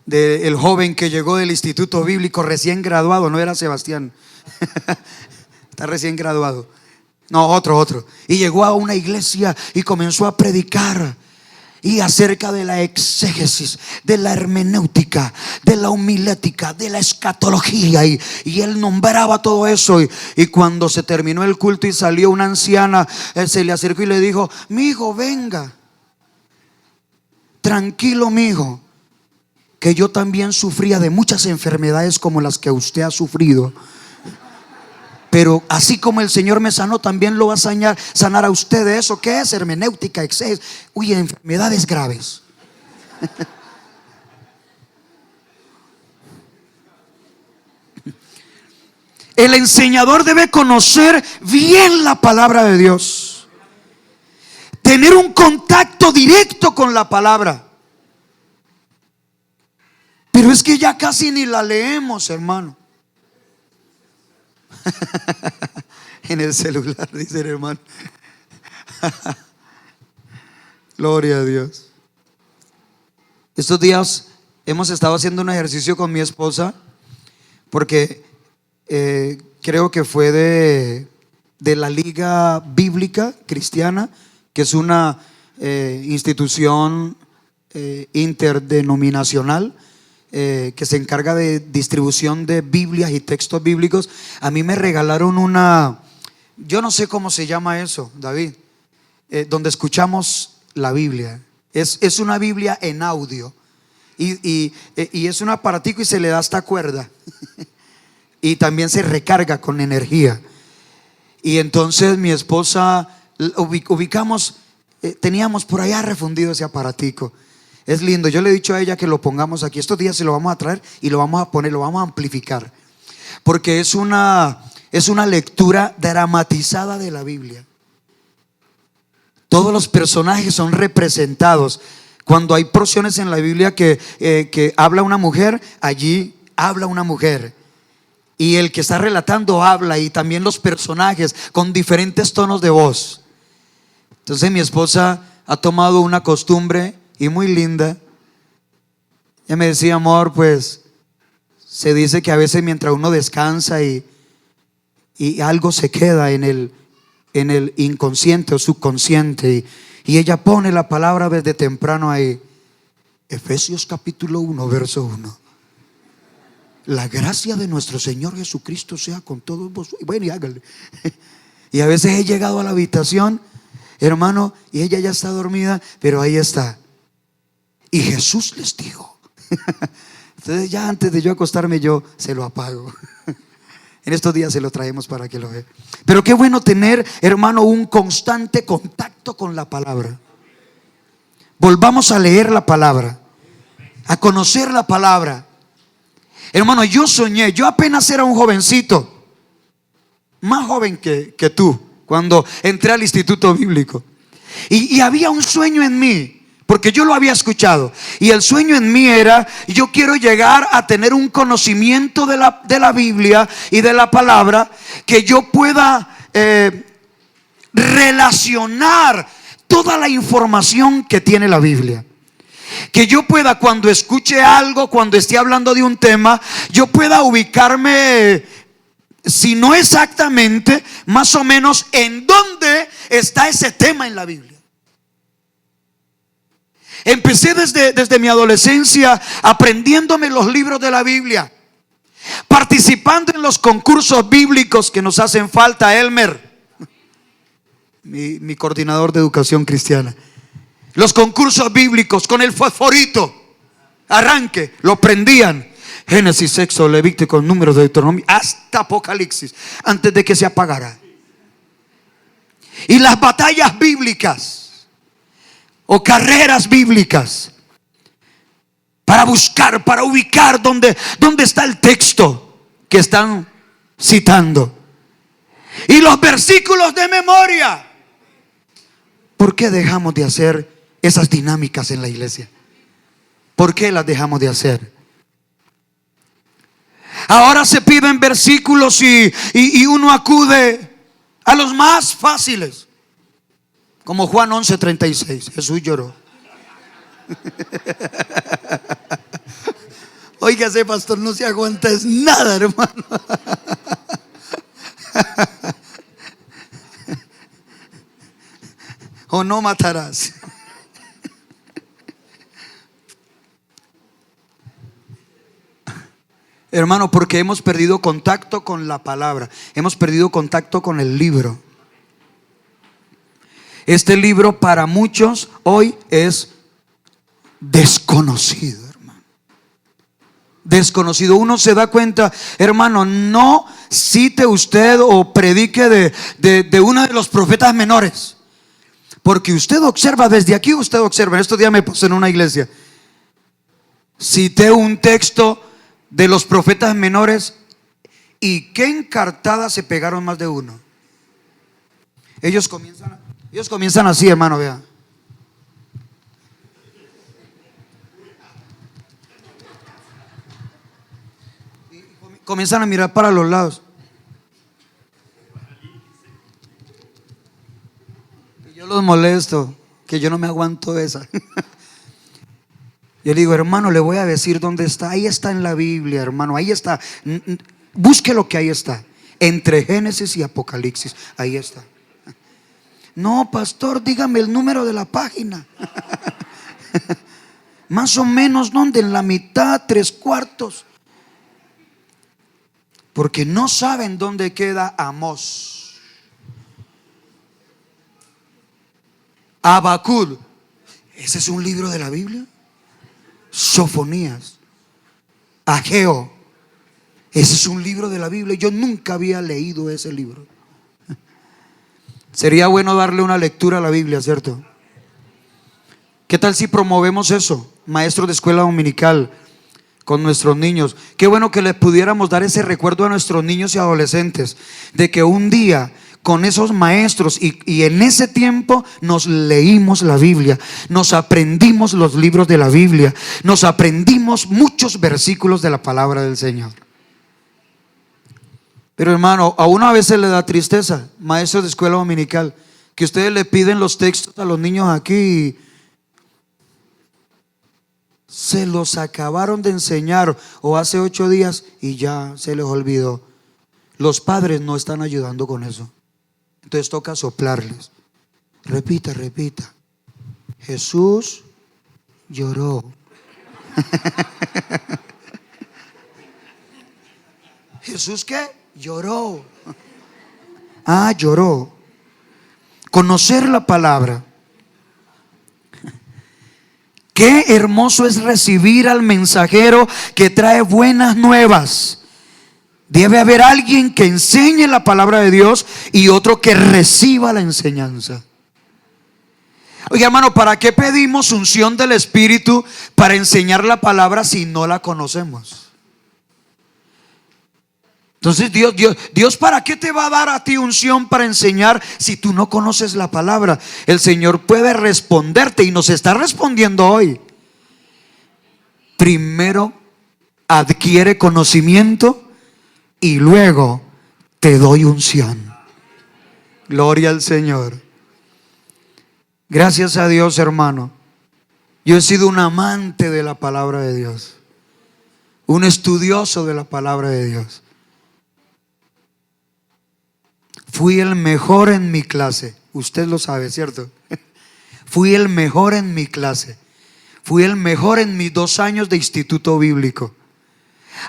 Del joven que llegó del instituto bíblico recién graduado. No era Sebastián. Está recién graduado. No, otro. Y llegó a una iglesia y comenzó a predicar. Y acerca de la exégesis, de la hermenéutica, de la homilética, de la escatología, y él nombraba todo eso. Y cuando se terminó el culto y salió una anciana, él se le acercó y le dijo: mi hijo, venga. Tranquilo, mi hijo, que yo también sufría de muchas enfermedades como las que usted ha sufrido. Pero así como el Señor me sanó, también lo va a sanar a usted de eso. ¿Qué es? Hermenéutica, exégesis. Uy, enfermedades graves. El enseñador debe conocer bien la palabra de Dios, tener un contacto directo con la palabra. Pero es que ya casi ni la leemos, hermano. En el celular, dice el hermano. Gloria a Dios. Estos días hemos estado haciendo un ejercicio con mi esposa porque creo que fue de la Liga Bíblica Cristiana, que es una institución interdenominacional que se encarga de distribución de Biblias y textos bíblicos. A mí me regalaron una, yo no sé cómo se llama eso, David, donde escuchamos la Biblia. Es una Biblia en audio y es un aparatico y se le da esta cuerda y también se recarga con energía. Y entonces mi esposa ubicamos, teníamos por allá refundido ese aparatico. Es lindo. Yo le he dicho a ella que lo pongamos aquí. Estos días se lo vamos a traer y lo vamos a poner, lo vamos a amplificar, porque es una lectura dramatizada de la Biblia. Todos los personajes son representados. Cuando hay porciones en la Biblia que habla una mujer, allí habla una mujer. Y el que está relatando habla, y también los personajes con diferentes tonos de voz. Entonces mi esposa ha tomado una costumbre y muy linda. Ella me decía: amor, pues se dice que a veces mientras uno descansa y algo se queda en el inconsciente o subconsciente, y ella pone la palabra desde temprano ahí. Efesios capítulo 1 verso 1. La gracia de nuestro Señor Jesucristo sea con todos vosotros. Bueno, y hágale. Y a veces he llegado a la habitación, hermano, y ella ya está dormida, pero ahí está. Y Jesús les dijo. Entonces ya antes de yo acostarme, yo se lo apago. En estos días se lo traemos para que lo vea. Pero qué bueno tener, hermano, un constante contacto con la palabra. Volvamos a leer la palabra, a conocer la palabra. Hermano, yo soñé, yo apenas era un jovencito, más joven que tú, cuando entré al instituto bíblico. Y había un sueño en mí, porque yo lo había escuchado. Y el sueño en mí era: yo quiero llegar a tener un conocimiento de la Biblia y de la palabra, que yo pueda relacionar toda la información que tiene la Biblia. Que yo pueda, cuando escuche algo, cuando esté hablando de un tema, yo pueda ubicarme, si no exactamente, más o menos en dónde está ese tema en la Biblia. Empecé desde mi adolescencia aprendiéndome los libros de la Biblia, participando en los concursos bíblicos que nos hacen falta. Elmer, mi coordinador de educación cristiana, los concursos bíblicos con el fosforito, arranque, lo prendían. Génesis, Éxodo, Levítico, Números, Deuteronomio, hasta Apocalipsis, antes de que se apagara. Y las batallas bíblicas o carreras bíblicas, para buscar, para ubicar dónde está el texto que están citando. Y los versículos de memoria. ¿Por qué dejamos de hacer esas dinámicas en la iglesia? ¿Por qué las dejamos de hacer? Ahora se piden versículos y uno acude a los más fáciles, como Juan 11:36. Jesús lloró. Óigase, pastor, no se aguanta es nada, hermano. O no matarás. Hermano, porque hemos perdido contacto con la palabra, hemos perdido contacto con el libro. Este libro para muchos hoy es desconocido, hermano. Desconocido. Uno se da cuenta, hermano, no cite usted o predique de uno de los profetas menores, porque usted observa desde aquí, usted observa. En estos días me puse en una iglesia, cité un texto de los profetas menores, y qué encartada se pegaron más de uno. Ellos comienzan así, hermano, vea. Y comienzan a mirar para los lados. Yo los molesto, que yo no me aguanto esa. Yo le digo, hermano, le voy a decir dónde está. Ahí está en la Biblia, hermano, ahí está. Busque lo que ahí está. Entre Génesis y Apocalipsis, ahí está. No, pastor, dígame el número de la página. Más o menos, ¿dónde? En la mitad, 3/4. Porque no saben dónde queda Amós, Habacuc. ¿Ese es un libro de la Biblia? Sofonías, Ageo. Ese es un libro de la Biblia. Yo nunca había leído ese libro. Sería bueno darle una lectura a la Biblia, ¿cierto? ¿Qué tal si promovemos eso? Maestros de escuela dominical con nuestros niños. Qué bueno que les pudiéramos dar ese recuerdo a nuestros niños y adolescentes de que un día con esos maestros y en ese tiempo nos leímos la Biblia, nos aprendimos los libros de la Biblia, nos aprendimos muchos versículos de la palabra del Señor. Pero hermano, a uno a veces le da tristeza, maestros de escuela dominical, que ustedes le piden los textos a los niños aquí y se los acabaron de enseñar o hace 8 días y ya se les olvidó. Los padres no están ayudando con eso. Entonces toca soplarles. Repita, repita. Jesús lloró. ¿Jesús qué? Lloró. Ah, lloró. Conocer la palabra. Qué hermoso es recibir al mensajero que trae buenas nuevas. Debe haber alguien que enseñe la palabra de Dios y otro que reciba la enseñanza. Oye, hermano, ¿para qué pedimos unción del Espíritu para enseñar la palabra si no la conocemos? Entonces Dios, ¿para qué te va a dar a ti unción para enseñar si tú no conoces la palabra? El Señor puede responderte y nos está respondiendo hoy. Primero adquiere conocimiento y luego te doy unción. Gloria al Señor. Gracias a Dios, hermano. Yo he sido un amante de la palabra de Dios, un estudioso de la palabra de Dios. Fui el mejor en mi clase. Usted lo sabe, ¿cierto? Fui el mejor en mi clase. Fui el mejor en mis 2 años de instituto bíblico.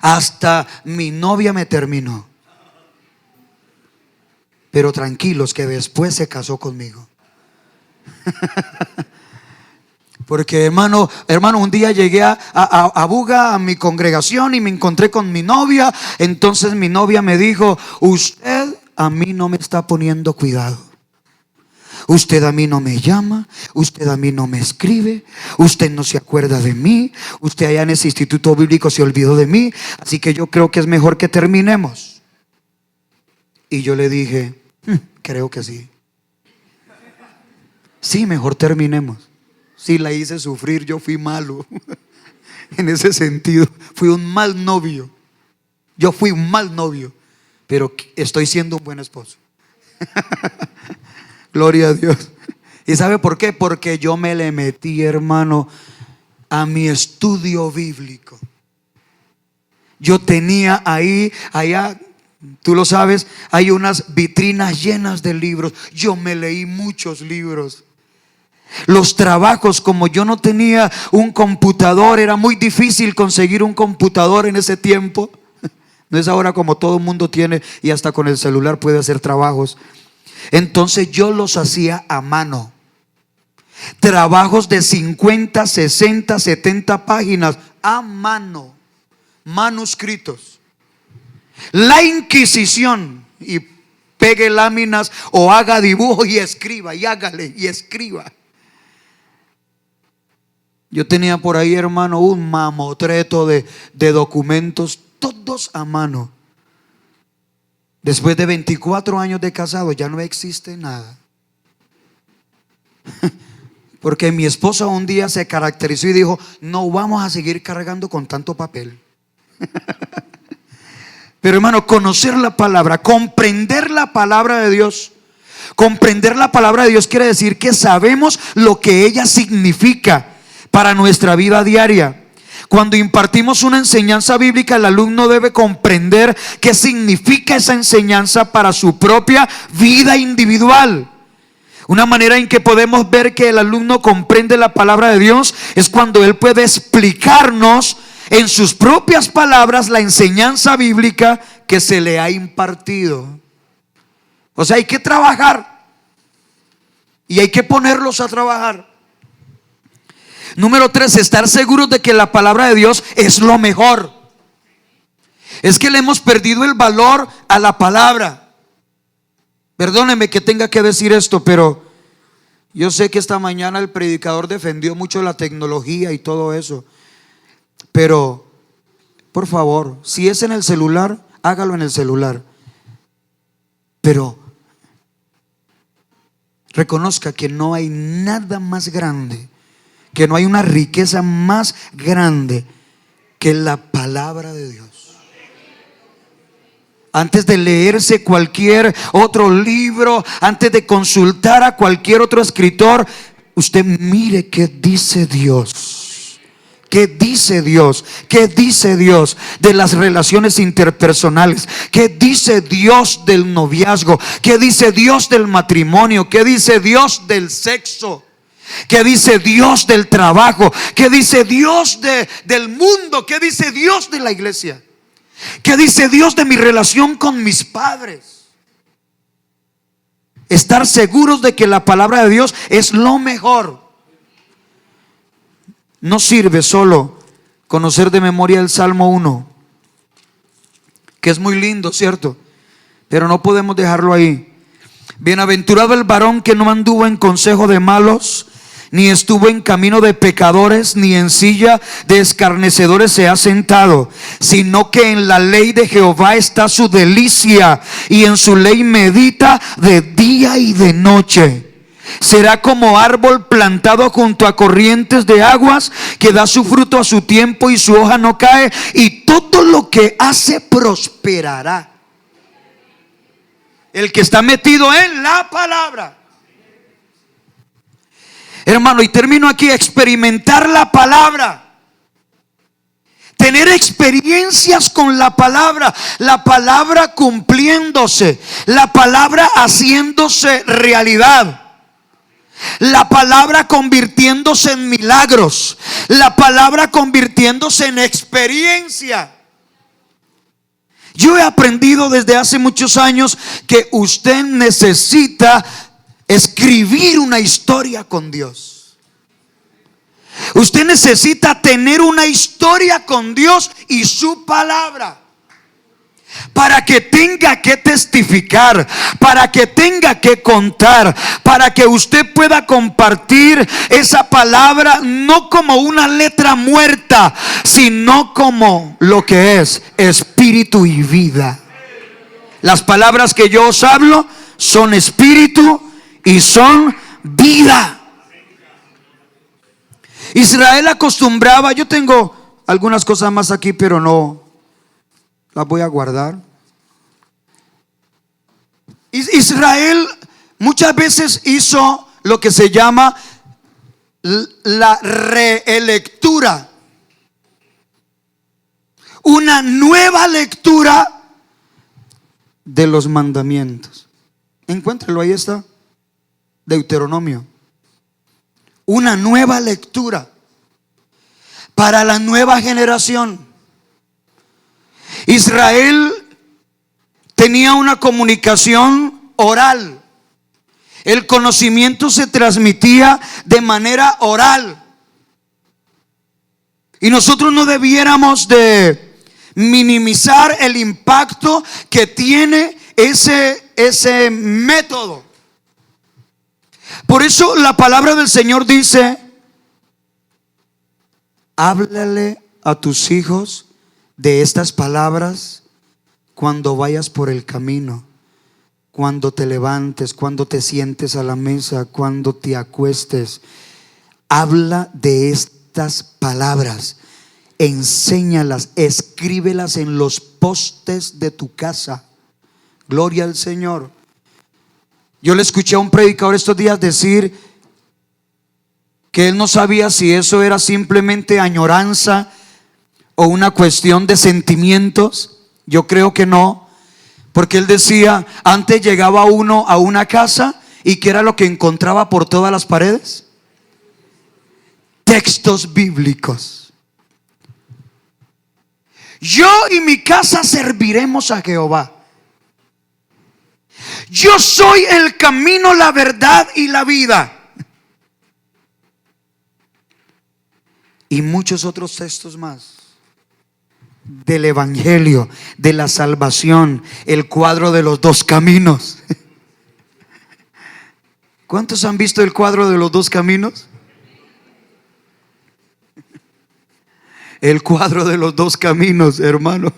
Hasta mi novia me terminó. Pero tranquilos que después se casó conmigo. Porque hermano, un día llegué a Buga, a mi congregación, y me encontré con mi novia. Entonces mi novia me dijo: usted a mí no me está poniendo cuidado. Usted a mí no me llama, usted a mí no me escribe, usted no se acuerda de mí, usted allá en ese instituto bíblico se olvidó de mí, así que yo creo que es mejor que terminemos. Y yo le dije: creo que sí. Sí, mejor terminemos. Sí, la hice sufrir, yo fui malo. En ese sentido, fui un mal novio. Yo fui un mal novio, pero estoy siendo un buen esposo. Gloria a Dios. ¿Y sabe por qué? Porque yo me le metí, hermano, a mi estudio bíblico. Yo tenía allá, tú lo sabes, hay unas vitrinas llenas de libros. Yo me leí muchos libros. Los trabajos, como yo no tenía un computador, era muy difícil conseguir un computador en ese tiempo. No es ahora como todo el mundo tiene y hasta con el celular puede hacer trabajos. Entonces yo los hacía a mano. Trabajos de 50, 60, 70 páginas a mano, manuscritos. La Inquisición. Y pegue láminas o haga dibujo y escriba, y hágale y escriba. Yo tenía por ahí, hermano, un mamotreto de documentos, todos a mano. Después de 24 años de casado ya no existe nada. Porque mi esposa un día se caracterizó y dijo: no vamos a seguir cargando con tanto papel. Pero hermano, conocer la palabra, comprender la palabra de Dios, Comprender la palabra de Dios quiere decir que sabemos lo que ella significa para nuestra vida diaria. Cuando impartimos una enseñanza bíblica, el alumno debe comprender qué significa esa enseñanza para su propia vida individual. Una manera en que podemos ver que el alumno comprende la palabra de Dios es cuando él puede explicarnos en sus propias palabras la enseñanza bíblica que se le ha impartido. O sea, hay que trabajar y hay que ponerlos a trabajar. Número 3, estar seguros de que la palabra de Dios es lo mejor. Es que le hemos perdido el valor a la palabra. Perdóneme que tenga que decir esto, pero yo sé que esta mañana el predicador defendió mucho la tecnología y todo eso. Pero, por favor, si es en el celular, hágalo en el celular. Pero reconozca que no hay nada más grande, que no hay una riqueza más grande que la palabra de Dios. Antes de leerse cualquier otro libro, antes de consultar a cualquier otro escritor, usted mire qué dice Dios. ¿Qué dice Dios? ¿Qué dice Dios de las relaciones interpersonales? ¿Qué dice Dios del noviazgo? ¿Qué dice Dios del matrimonio? ¿Qué dice Dios del sexo? ¿Qué dice Dios del trabajo? ¿Qué dice Dios del mundo? ¿Qué dice Dios de la iglesia? ¿Qué dice Dios de mi relación con mis padres? Estar seguros de que la palabra de Dios es lo mejor. No sirve solo conocer de memoria el Salmo 1, que es muy lindo, ¿cierto? Pero no podemos dejarlo ahí. Bienaventurado el varón que no anduvo en consejo de malos, ni estuvo en camino de pecadores, ni en silla de escarnecedores se ha sentado, sino que en la ley de Jehová está su delicia, y en su ley medita de día y de noche. Será como árbol plantado junto a corrientes de aguas, que da su fruto a su tiempo y su hoja no cae, y todo lo que hace prosperará. El que está metido en la palabra. Hermano, y termino aquí: experimentar la palabra, tener experiencias con la palabra cumpliéndose, la palabra haciéndose realidad, la palabra convirtiéndose en milagros, la palabra convirtiéndose en experiencia. Yo he aprendido desde hace muchos años que usted necesita escribir una historia con Dios. Usted necesita tener una historia con Dios y su palabra, para que tenga que testificar, para que tenga que contar, para que usted pueda compartir esa palabra no como una letra muerta, sino como lo que es espíritu y vida. Las palabras que yo os hablo son espíritu y son vida. Israel acostumbraba, yo tengo algunas cosas más aquí, pero no las voy a guardar. Israel muchas veces hizo lo que se llama la relectura, una nueva lectura de los mandamientos. Encuéntralo, ahí está, Deuteronomio. Una nueva lectura para la nueva generación. Israel tenía una comunicación oral. El conocimiento se transmitía de manera oral. Y nosotros no debiéramos de minimizar el impacto que tiene ese método. Por eso la palabra del Señor dice: háblale a tus hijos de estas palabras cuando vayas por el camino, cuando te levantes, cuando te sientes a la mesa, cuando te acuestes. Habla de estas palabras, enséñalas, escríbelas en los postes de tu casa. Gloria al Señor. Yo le escuché a un predicador estos días decir que él no sabía si eso era simplemente añoranza o una cuestión de sentimientos. Yo creo que no, porque él decía, antes llegaba uno a una casa y ¿qué era lo que encontraba por todas las paredes? Textos bíblicos. Yo y mi casa serviremos a Jehová. Yo soy el camino, la verdad y la vida. Y muchos otros textos más del evangelio, de la salvación, el cuadro de los dos caminos. ¿Cuántos han visto el cuadro de los dos caminos? El cuadro de los dos caminos, hermano.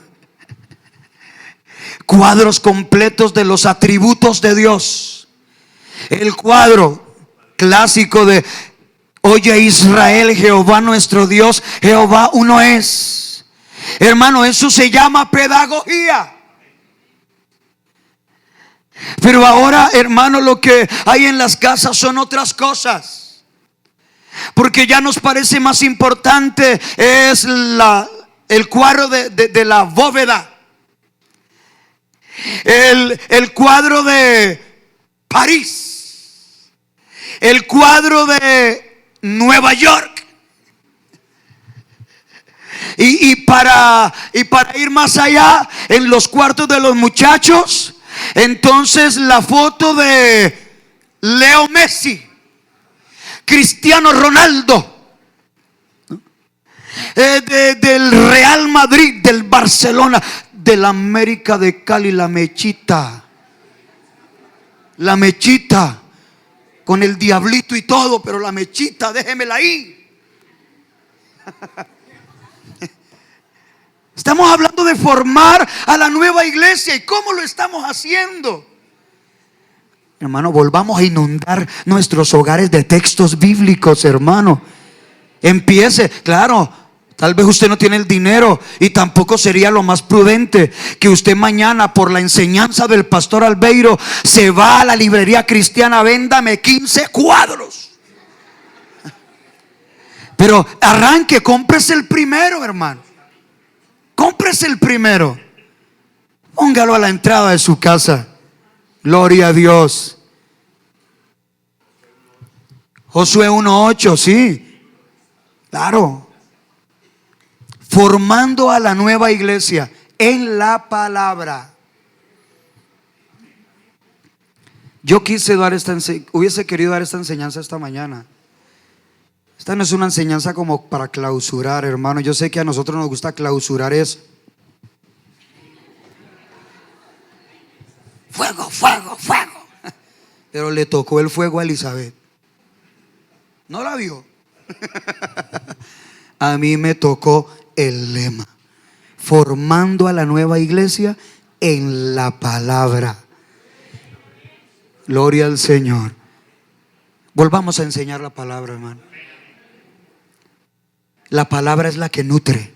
Cuadros completos de los atributos de Dios. El cuadro clásico de: oye Israel, Jehová nuestro Dios, Jehová uno es. Hermano, eso se llama pedagogía. Pero ahora, hermano, lo que hay en las casas son otras cosas. Porque ya nos parece más importante es el cuadro de la bóveda, el cuadro de París, el cuadro de Nueva York. Y para ir más allá, en los cuartos de los muchachos, entonces la foto de Leo Messi, Cristiano Ronaldo, del Real Madrid, del Barcelona, del América de Cali, la mechita, con el diablito y todo, pero la mechita, déjemela ahí. Estamos hablando de formar a la nueva iglesia. ¿Y cómo lo estamos haciendo? Hermano, volvamos a inundar nuestros hogares de textos bíblicos, hermano. Empiece, claro, tal vez usted no tiene el dinero y tampoco sería lo más prudente que usted mañana, por la enseñanza del pastor Albeiro, se va a la librería cristiana: véndame 15 cuadros. Pero arranque, cómprese el primero, hermano. Cómprese el primero. Póngalo a la entrada de su casa. Gloria a Dios. Josué 1:8, sí, claro. Formando a la nueva iglesia en la palabra. Yo hubiese querido dar esta enseñanza esta mañana. Esta no es una enseñanza como para clausurar, hermano. Yo sé que a nosotros nos gusta clausurar eso. Fuego, fuego, fuego. Pero le tocó el fuego a Elizabeth. ¿No la vio? A mí me tocó el lema: formando a la nueva iglesia en la palabra. Gloria al Señor. Volvamos a enseñar la palabra, hermano. La palabra es la que nutre.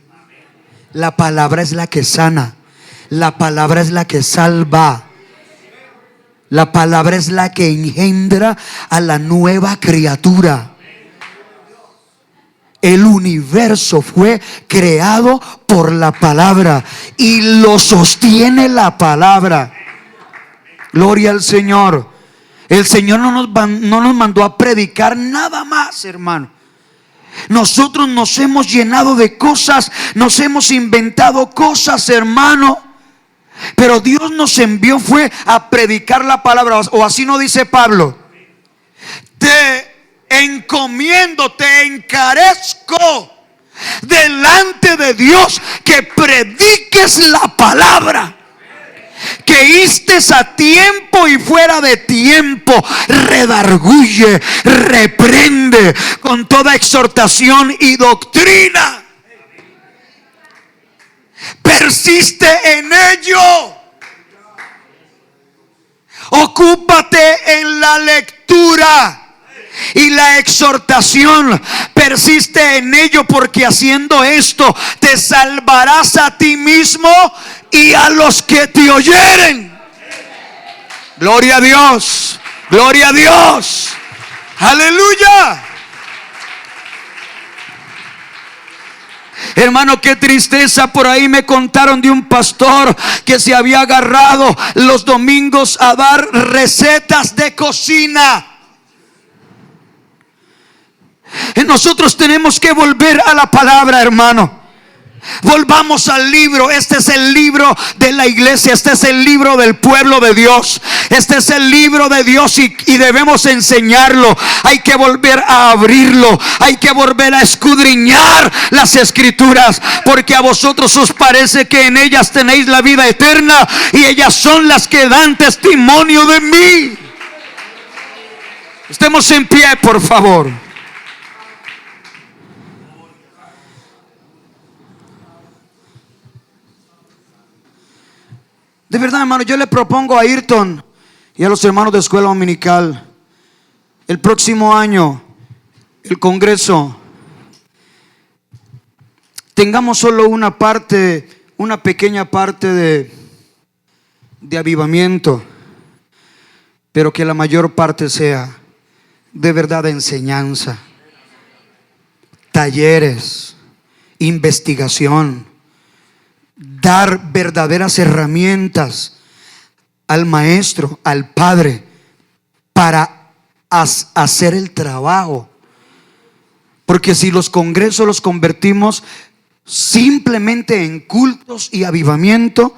La palabra es la que sana. La palabra es la que salva. La palabra es la que engendra a la nueva criatura. El universo fue creado por la palabra y lo sostiene la palabra. Gloria al Señor. El Señor no nos mandó a predicar nada más, hermano. Nosotros nos hemos llenado de cosas, nos hemos inventado cosas, hermano. Pero Dios nos envió fue a predicar la palabra. O así no dice Pablo: te encomiendo, te encarezco delante de Dios que prediques la palabra, que instes a tiempo y fuera de tiempo, redarguye, reprende con toda exhortación y doctrina. Persiste en ello. Ocúpate en la lectura y la exhortación. Persiste en ello, porque haciendo esto te salvarás a ti mismo y a los que te oyeren. Gloria a Dios. Gloria a Dios. Aleluya. Hermano, qué tristeza. Por ahí me contaron de un pastor que se había agarrado los domingos a dar recetas de cocina. Nosotros tenemos que volver a la palabra, hermano. Volvamos al libro. Este es el libro de la iglesia. Este es el libro del pueblo de Dios. Este es el libro de Dios y debemos enseñarlo. Hay que volver a abrirlo. Hay que volver a escudriñar las escrituras, porque a vosotros os parece que en ellas tenéis la vida eterna, y ellas son las que dan testimonio de mí. Estemos en pie, por favor. De verdad, hermano, yo le propongo a Ayrton y a los hermanos de escuela dominical, el próximo año, el Congreso, tengamos solo una parte, una pequeña parte de avivamiento, pero que la mayor parte sea de verdad de enseñanza, talleres, investigación. Dar verdaderas herramientas al maestro, al padre, para hacer el trabajo. Porque si los congresos los convertimos simplemente en cultos y avivamiento,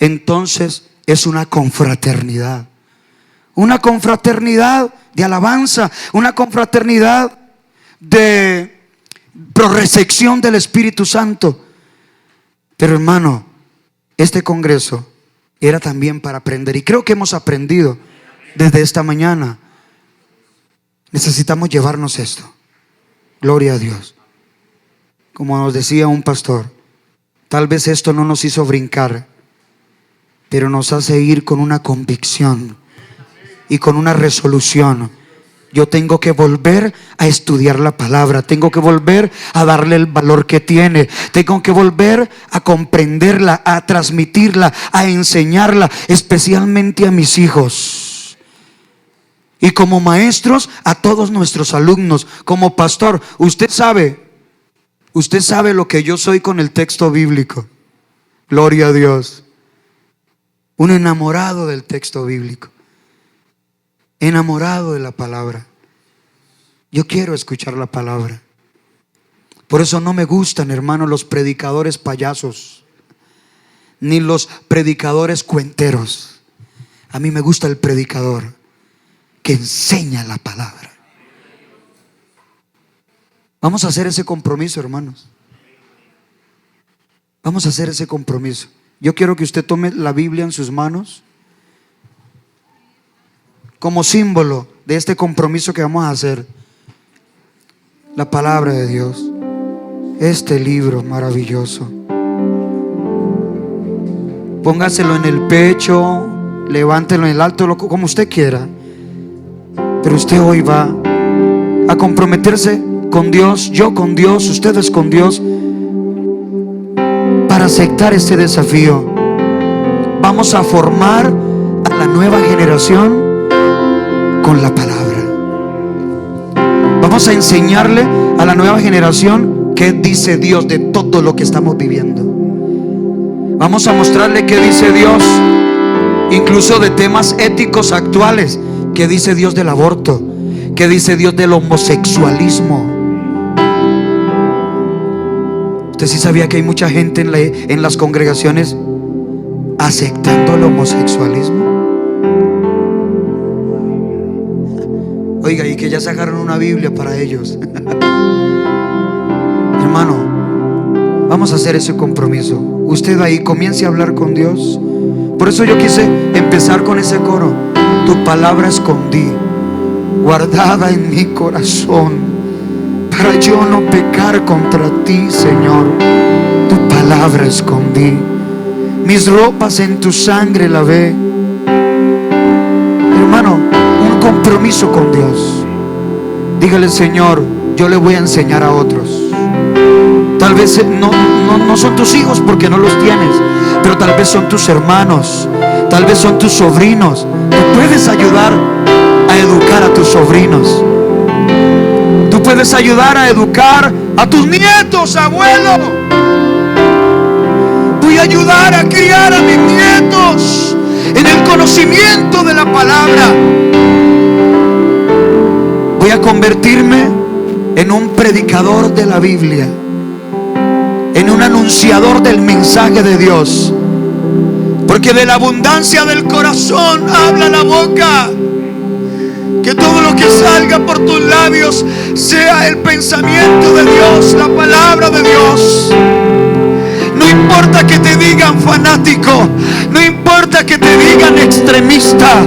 entonces es una confraternidad. Una confraternidad de alabanza, una confraternidad de recepción del Espíritu Santo. Pero hermano, este congreso era también para aprender, y creo que hemos aprendido desde esta mañana. Necesitamos llevarnos esto. Gloria a Dios. Como nos decía un pastor, tal vez esto no nos hizo brincar, pero nos hace ir con una convicción y con una resolución. Yo tengo que volver a estudiar la palabra. Tengo que volver a darle el valor que tiene. Tengo que volver a comprenderla, a transmitirla, a enseñarla, especialmente a mis hijos. Y como maestros, a todos nuestros alumnos. Como pastor, usted sabe lo que yo soy con el texto bíblico. Gloria a Dios. Un enamorado del texto bíblico. Enamorado de la palabra. Yo quiero escuchar la palabra. Por eso no me gustan, hermanos, los predicadores payasos, ni los predicadores cuenteros. A mí me gusta el predicador que enseña la palabra. Vamos a hacer ese compromiso, hermanos. Vamos a hacer ese compromiso. Yo quiero que usted tome la Biblia en sus manos como símbolo de este compromiso que vamos a hacer. La palabra de Dios, este libro maravilloso. Póngaselo en el pecho, levántelo en el alto, como usted quiera. Pero usted hoy va a comprometerse con Dios, yo con Dios, ustedes con Dios, para aceptar este desafío. Vamos a formar a la nueva generación con la palabra. Vamos a enseñarle a la nueva generación qué dice Dios de todo lo que estamos viviendo. Vamos a mostrarle qué dice Dios, incluso de temas éticos actuales. Qué dice Dios del aborto, qué dice Dios del homosexualismo. ¿Usted sí sabía que hay mucha gente en las congregaciones aceptando el homosexualismo? Oiga, y que ya sacaron una Biblia para ellos. Hermano, vamos a hacer ese compromiso. Usted ahí comience a hablar con Dios. Por eso yo quise empezar con ese coro. Tu palabra escondí, guardada en mi corazón, para yo no pecar contra ti, Señor. Tu palabra escondí, mis ropas en tu sangre lavé. Hermano, un compromiso con Dios. Dígale: Señor, yo le voy a enseñar a otros. Tal vez no son tus hijos porque no los tienes, pero tal vez son tus hermanos, tal vez son tus sobrinos. Tú puedes ayudar a a educar a tus sobrinos. Tú puedes ayudar a educar a tus nietos, abuelo. Voy a ayudar a criar a mis nietos en el conocimiento de la palabra. Voy a convertirme en un predicador de la Biblia, en un anunciador del mensaje de Dios, porque de la abundancia del corazón habla la boca. Que todo lo que salga por tus labios sea el pensamiento de Dios, la palabra de Dios. No importa que te digan fanático, no importa que te digan extremista,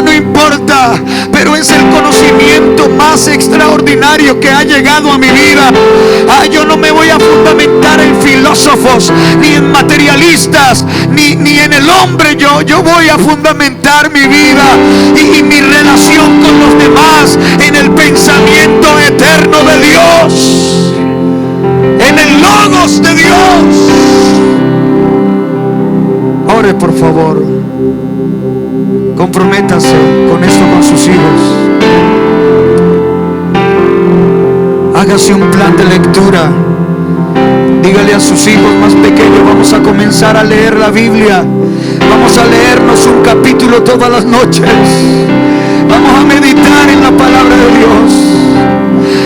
no importa, pero es el conocimiento más extraordinario que ha llegado a mi vida. Yo no me voy a fundamentar en filósofos, ni en materialistas, ni en el hombre. Yo voy a fundamentar mi vida y mi relación con los demás en el pensamiento eterno de Dios, en el logos de Dios. Ore, por favor. Comprométase con esto con sus hijos. Hágase un plan de lectura. Dígale a sus hijos más pequeños: vamos a comenzar a leer la Biblia. Vamos a leernos un capítulo todas las noches. Vamos a meditar en la palabra de Dios.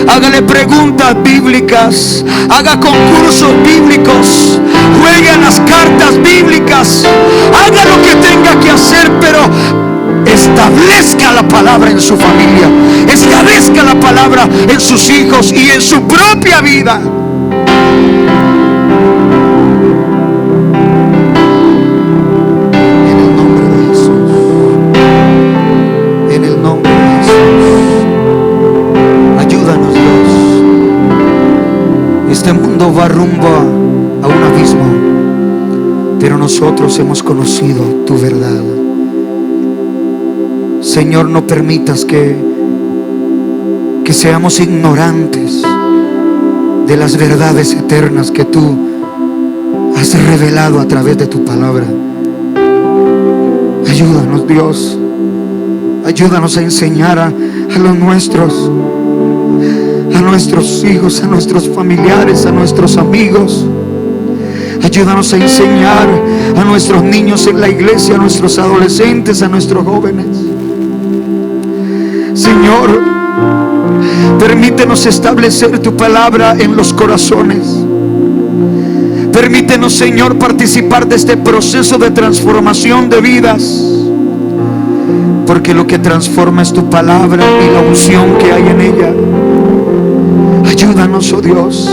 Hágale preguntas bíblicas, haga concursos bíblicos, juegue a las cartas bíblicas, haga lo que tenga que hacer, pero establezca la palabra en su familia, establezca la palabra en sus hijos y en su propia vida. En el nombre de Jesús, en el nombre de Jesús, ayúdanos, Dios. Este mundo va rumbo a un abismo, pero nosotros hemos conocido tu verdad. Señor, no permitas que seamos ignorantes de las verdades eternas que tú has revelado a través de tu palabra. Ayúdanos, Dios. Ayúdanos a enseñar a los nuestros, a nuestros hijos, a nuestros familiares, a nuestros amigos. Ayúdanos a enseñar a nuestros niños en la iglesia, a nuestros adolescentes, a nuestros jóvenes. Señor, permítenos establecer tu palabra en los corazones. Permítenos, Señor, participar de este proceso de transformación de vidas, porque lo que transforma es tu palabra y la unción que hay en ella. Ayúdanos, oh Dios.